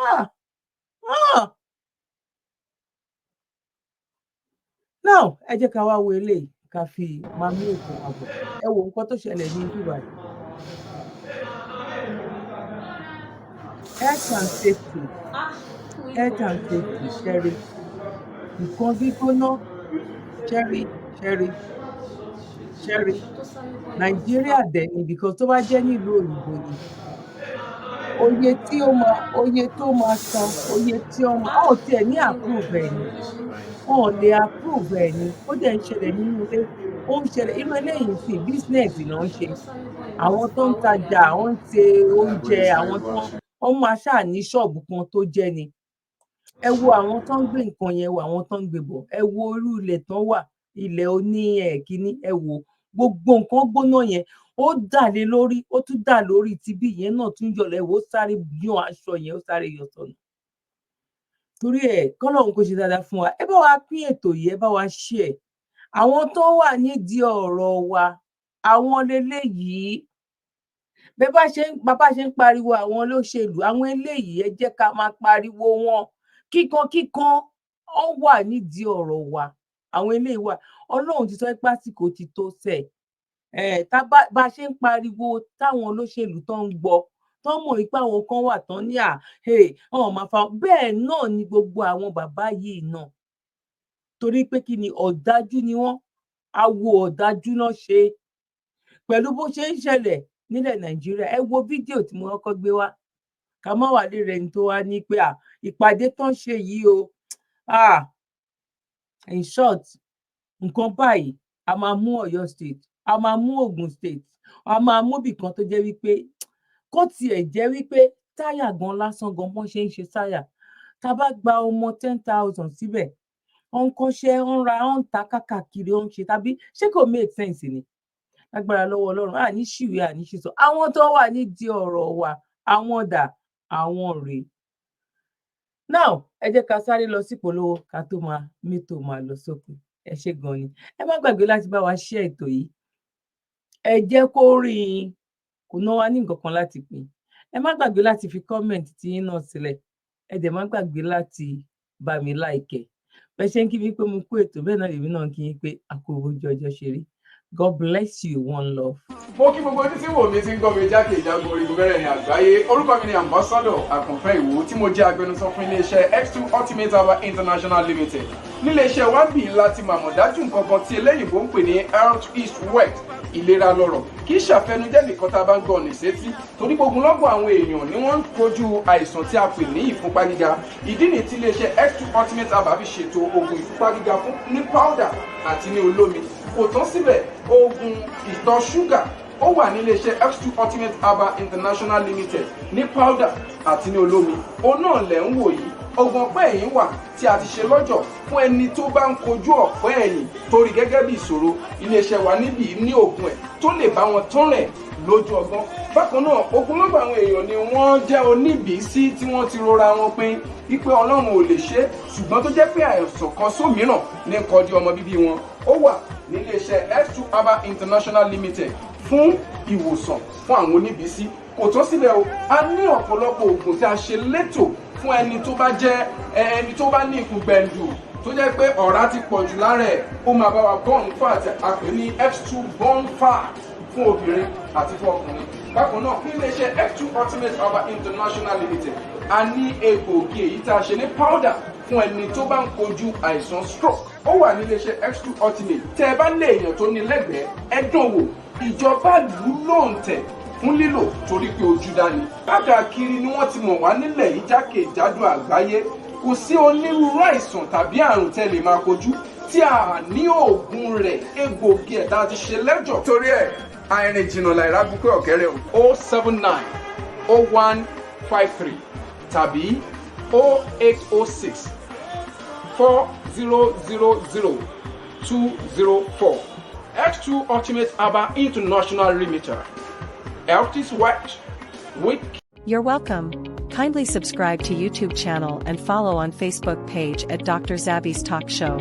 Now, ẹ jẹ́ ká wá wo eléyìí ká fi máa mú ètò àbọ̀. Ẹ wo nǹkan tó ṣẹlẹ̀ ní Dubai. Health and safety, ṣẹ́rí. Nǹkan gbígbóná, ṣẹ́rí. Nàìjíríà dẹ̀ ni because tó bá jẹ́ nílùú òyìnbó ni. Oye tó máa san, ó tiẹ̀ ní approve ẹ̀ ni. Wọn ò lè approve ẹ̀ ni. Ó dẹ̀ ń ṣẹlẹ̀ nínú ilé. Ó ń ṣẹlẹ̀ irú eléyìí sí business ló ń ṣe. Àwọn tó ń tajà, wọ́n ń ṣe oúnjẹ, àwọn wọ́n máa ṣáà ní ṣọ́ọ̀bù kan tó jẹ́ ni. Ẹ wo àwọn tó ń gbé nǹkan yẹn, wo àwọn tó ń gbé bọ̀, ẹ wo irú ilẹ̀ tán wà, ilẹ̀ oní kíní, ẹ wo gbogbo nǹkan gbóná yẹn, ó dà lé lórí, ó tún dà lórí tibí yẹn náà tún yọ̀ lẹ́wọ̀, ó sáré yan aṣọ yẹn, ó sáré yọ sọnù. Torí kọ́lọ́run kó ṣe dáadáa fún wa. Ẹ bá wa pín ètò yìí, ẹ bá wa share. Àwọn tó wà nídìí ọ̀rọ̀ wa, àwọn leléyìí. Bàbá ṣe ń pariwo àwọn olóṣèlú, àwọn eléyìí ẹ jẹ́ ká máa pariwo wọn. Kíkan ó wà nídìí ọ̀rọ̀ wa. Àwọn eléyìí wà. Ọlọ́run ti sọ pé àsìkò ti tó sẹ̀. Bá ṣe ń pariwo táwọn olóṣèlú tó ń gbọ́, tó mọ̀ wípé àwọn kan wà tán ní máa fa bẹ́ẹ̀ náà ni gbogbo àwọn bàbá yìí náà. Torí pé kí ni, ọ̀dájú ni wọ́n, awo ọ̀dájú náà ṣe. Pẹ̀lú bó ṣe ń ṣẹlẹ̀ nílẹ̀ Nàìjíríà, ẹ wo fídíò tí mo kọ́kọ́ gbé wá. Ká má wà lè rẹni tó wá ní pé ìpàdé tán ṣe yìí o, in short, nǹkan báyìí a máa mú Ọ̀yọ́ state, a máa mú Ògùn state, a máa mú ibìkan tó jẹ́ wípé kó tiẹ̀ jẹ́ wípé táyà gan lásán gan bọ́n ṣe ń ṣe táyà, tá a bá gba ọmọ 10,000 síbẹ̀, wọ́n ń kọ́ṣẹ́, wọ́n ń ra, wọ́n ń ta káàkiri, wọ́n ń ṣe, tàbí ṣé kò make sense ni? Lágbára lọ́wọ́ Ọlọ́run, àní ṣìwé, àní ṣìsọ. Àwọn tó wà nídìí ọ̀rọ̀ wa, àwọn dà, àwọn rèé. Now, ẹ jẹ́ ká sáré lọ sí ìpolówó ká tó máa lọ sókè. Ẹ ṣé gan ni. Ẹ má gbàgbé láti bá wa share ètò yìí. Ẹ jẹ́ kó rìn, kò ná wa ní nǹkan kan láti pín. Ẹ má gbàgbé láti fi comment tí yín náà sílẹ̀. Ẹ dẹ̀ má gbàgbé láti bá mi like. Bẹ́ẹ̀ ṣe ń kí mi pé mo kú ètò, bẹ́ẹ̀ náà èmi náà kí yín pé a kú ojú ọjọ́ ṣe rí. God bless you, one love. Mo kí gbogbo ojú tí wò mí ti ń gbọ́ mi jákèjádò orígun mẹ́rẹ̀ ní àgbáyé. Orúkọ mi ni Ambassador Àkànfẹ́ Ìwò tí mo jẹ́ agbẹnusọ fún iléeṣẹ́ X2 Ultimate Herbal International Limited. Níléeṣẹ́ wa bí láti màmọ̀ dájú nǹkan kan tí eléyìnbó ń pè ní health is wealth, ìlera lọ́rọ̀. Kì í ṣàfẹnujẹ́ nìkan tá a bá ń gbọ́ ní sétí. Torí gbogbo lọ́gbọ̀n àwọn èèyàn ni wọ́n ń kojú àìsàn tí a pè ní ìfúnpá gíga. Ìdí nìyí tí iléeṣẹ́ X2 Ultimate Herbal fi ṣètò oògùn ìfúnpá gíga fún ní powder àti ní olómi. Kò tán síbẹ̀, oògùn ìtọ̀ ṣúgà ó wà nílé iṣẹ́ X2 Ultimate Herbal International Limited ní powder àti ní olómi. Òun náà lẹ̀ ń wò yìí. Oògùn ọ̀pẹ́ ẹ̀yìn wà tí a ti ṣe lọ́jọ̀ fún ẹni tó bá ń kojú ọ̀pẹ́ ẹ̀yìn torí gẹ́gẹ́ bí ìṣòro. Iléeṣẹ́ wa níbí ní oògùn ẹ̀ tó lè bá wọn tán rẹ̀ lójú ọgbọ́n. Bákan náà, ogunlọ́gọ̀ àwọn èèyàn ni wọ́n jẹ́ oníbìísí tí wọ́n ti rora wọn pín wípé Ọlọ́run ò lè ṣe, ṣùgbọ́n tó jẹ́ pé àìsàn kan sómìíràn ní kọjú ọmọ bíbí wọn. Ó wà nílé iṣẹ́ X2 Herbal International Limited fún ìwòsàn fún àwọn oníbìísí. Kò tán síbẹ̀ o, a ní ọ̀pọ̀lọpọ̀ oògùn tí a ṣe létò fún ẹni tó bá jẹ́ ẹni tó bá ní ikùn gbẹ̀ǹdù tó jẹ́ pé ọ̀rá ti pọ̀ jù lára ẹ̀, ó máa bá wa burn fat, àpè ní X2 burn fat fún obìnrin àti fún ọkùnrin. Bákan náà, ní iléeṣẹ́ X2 Ultimate Herbal International Limited, a ní egbòogi èyí tá a ṣe ní powder fún ẹni tó bá ń kojú àìsàn stroke. Ó wà ní iléeṣẹ́ X2 Ultimate. Tẹ́ ẹ bá lé èèyàn tó ní lẹ́gbẹ̀ẹ́, ẹ dán wò. Ìjọba ìlú lóǹtẹ̀ fún lílò torí pé ojú dání. Káàkiri ni wọ́n ti mọ̀ wá nílẹ̀ yìí jákèjádò àgbáyé. Kò sí onírúurú àìsàn tàbí àrùn tẹ́ lè máa kojú tí a ní oògùn rẹ̀, egbòogi ẹ̀ tá a ti ṣe lẹ́jọ̀. Torí ẹ̀, àìrìn jìnnà láìra búkẹ́ ọ̀kẹ́rẹ́ o. 079 0153 tàbí 0806 4000 204. X2 Ultimate Herbal International Limited. Health is wealth. You're welcome. Kindly subscribe to YouTube channel and follow on Facebook page at Dr. Zabby's Talk Show.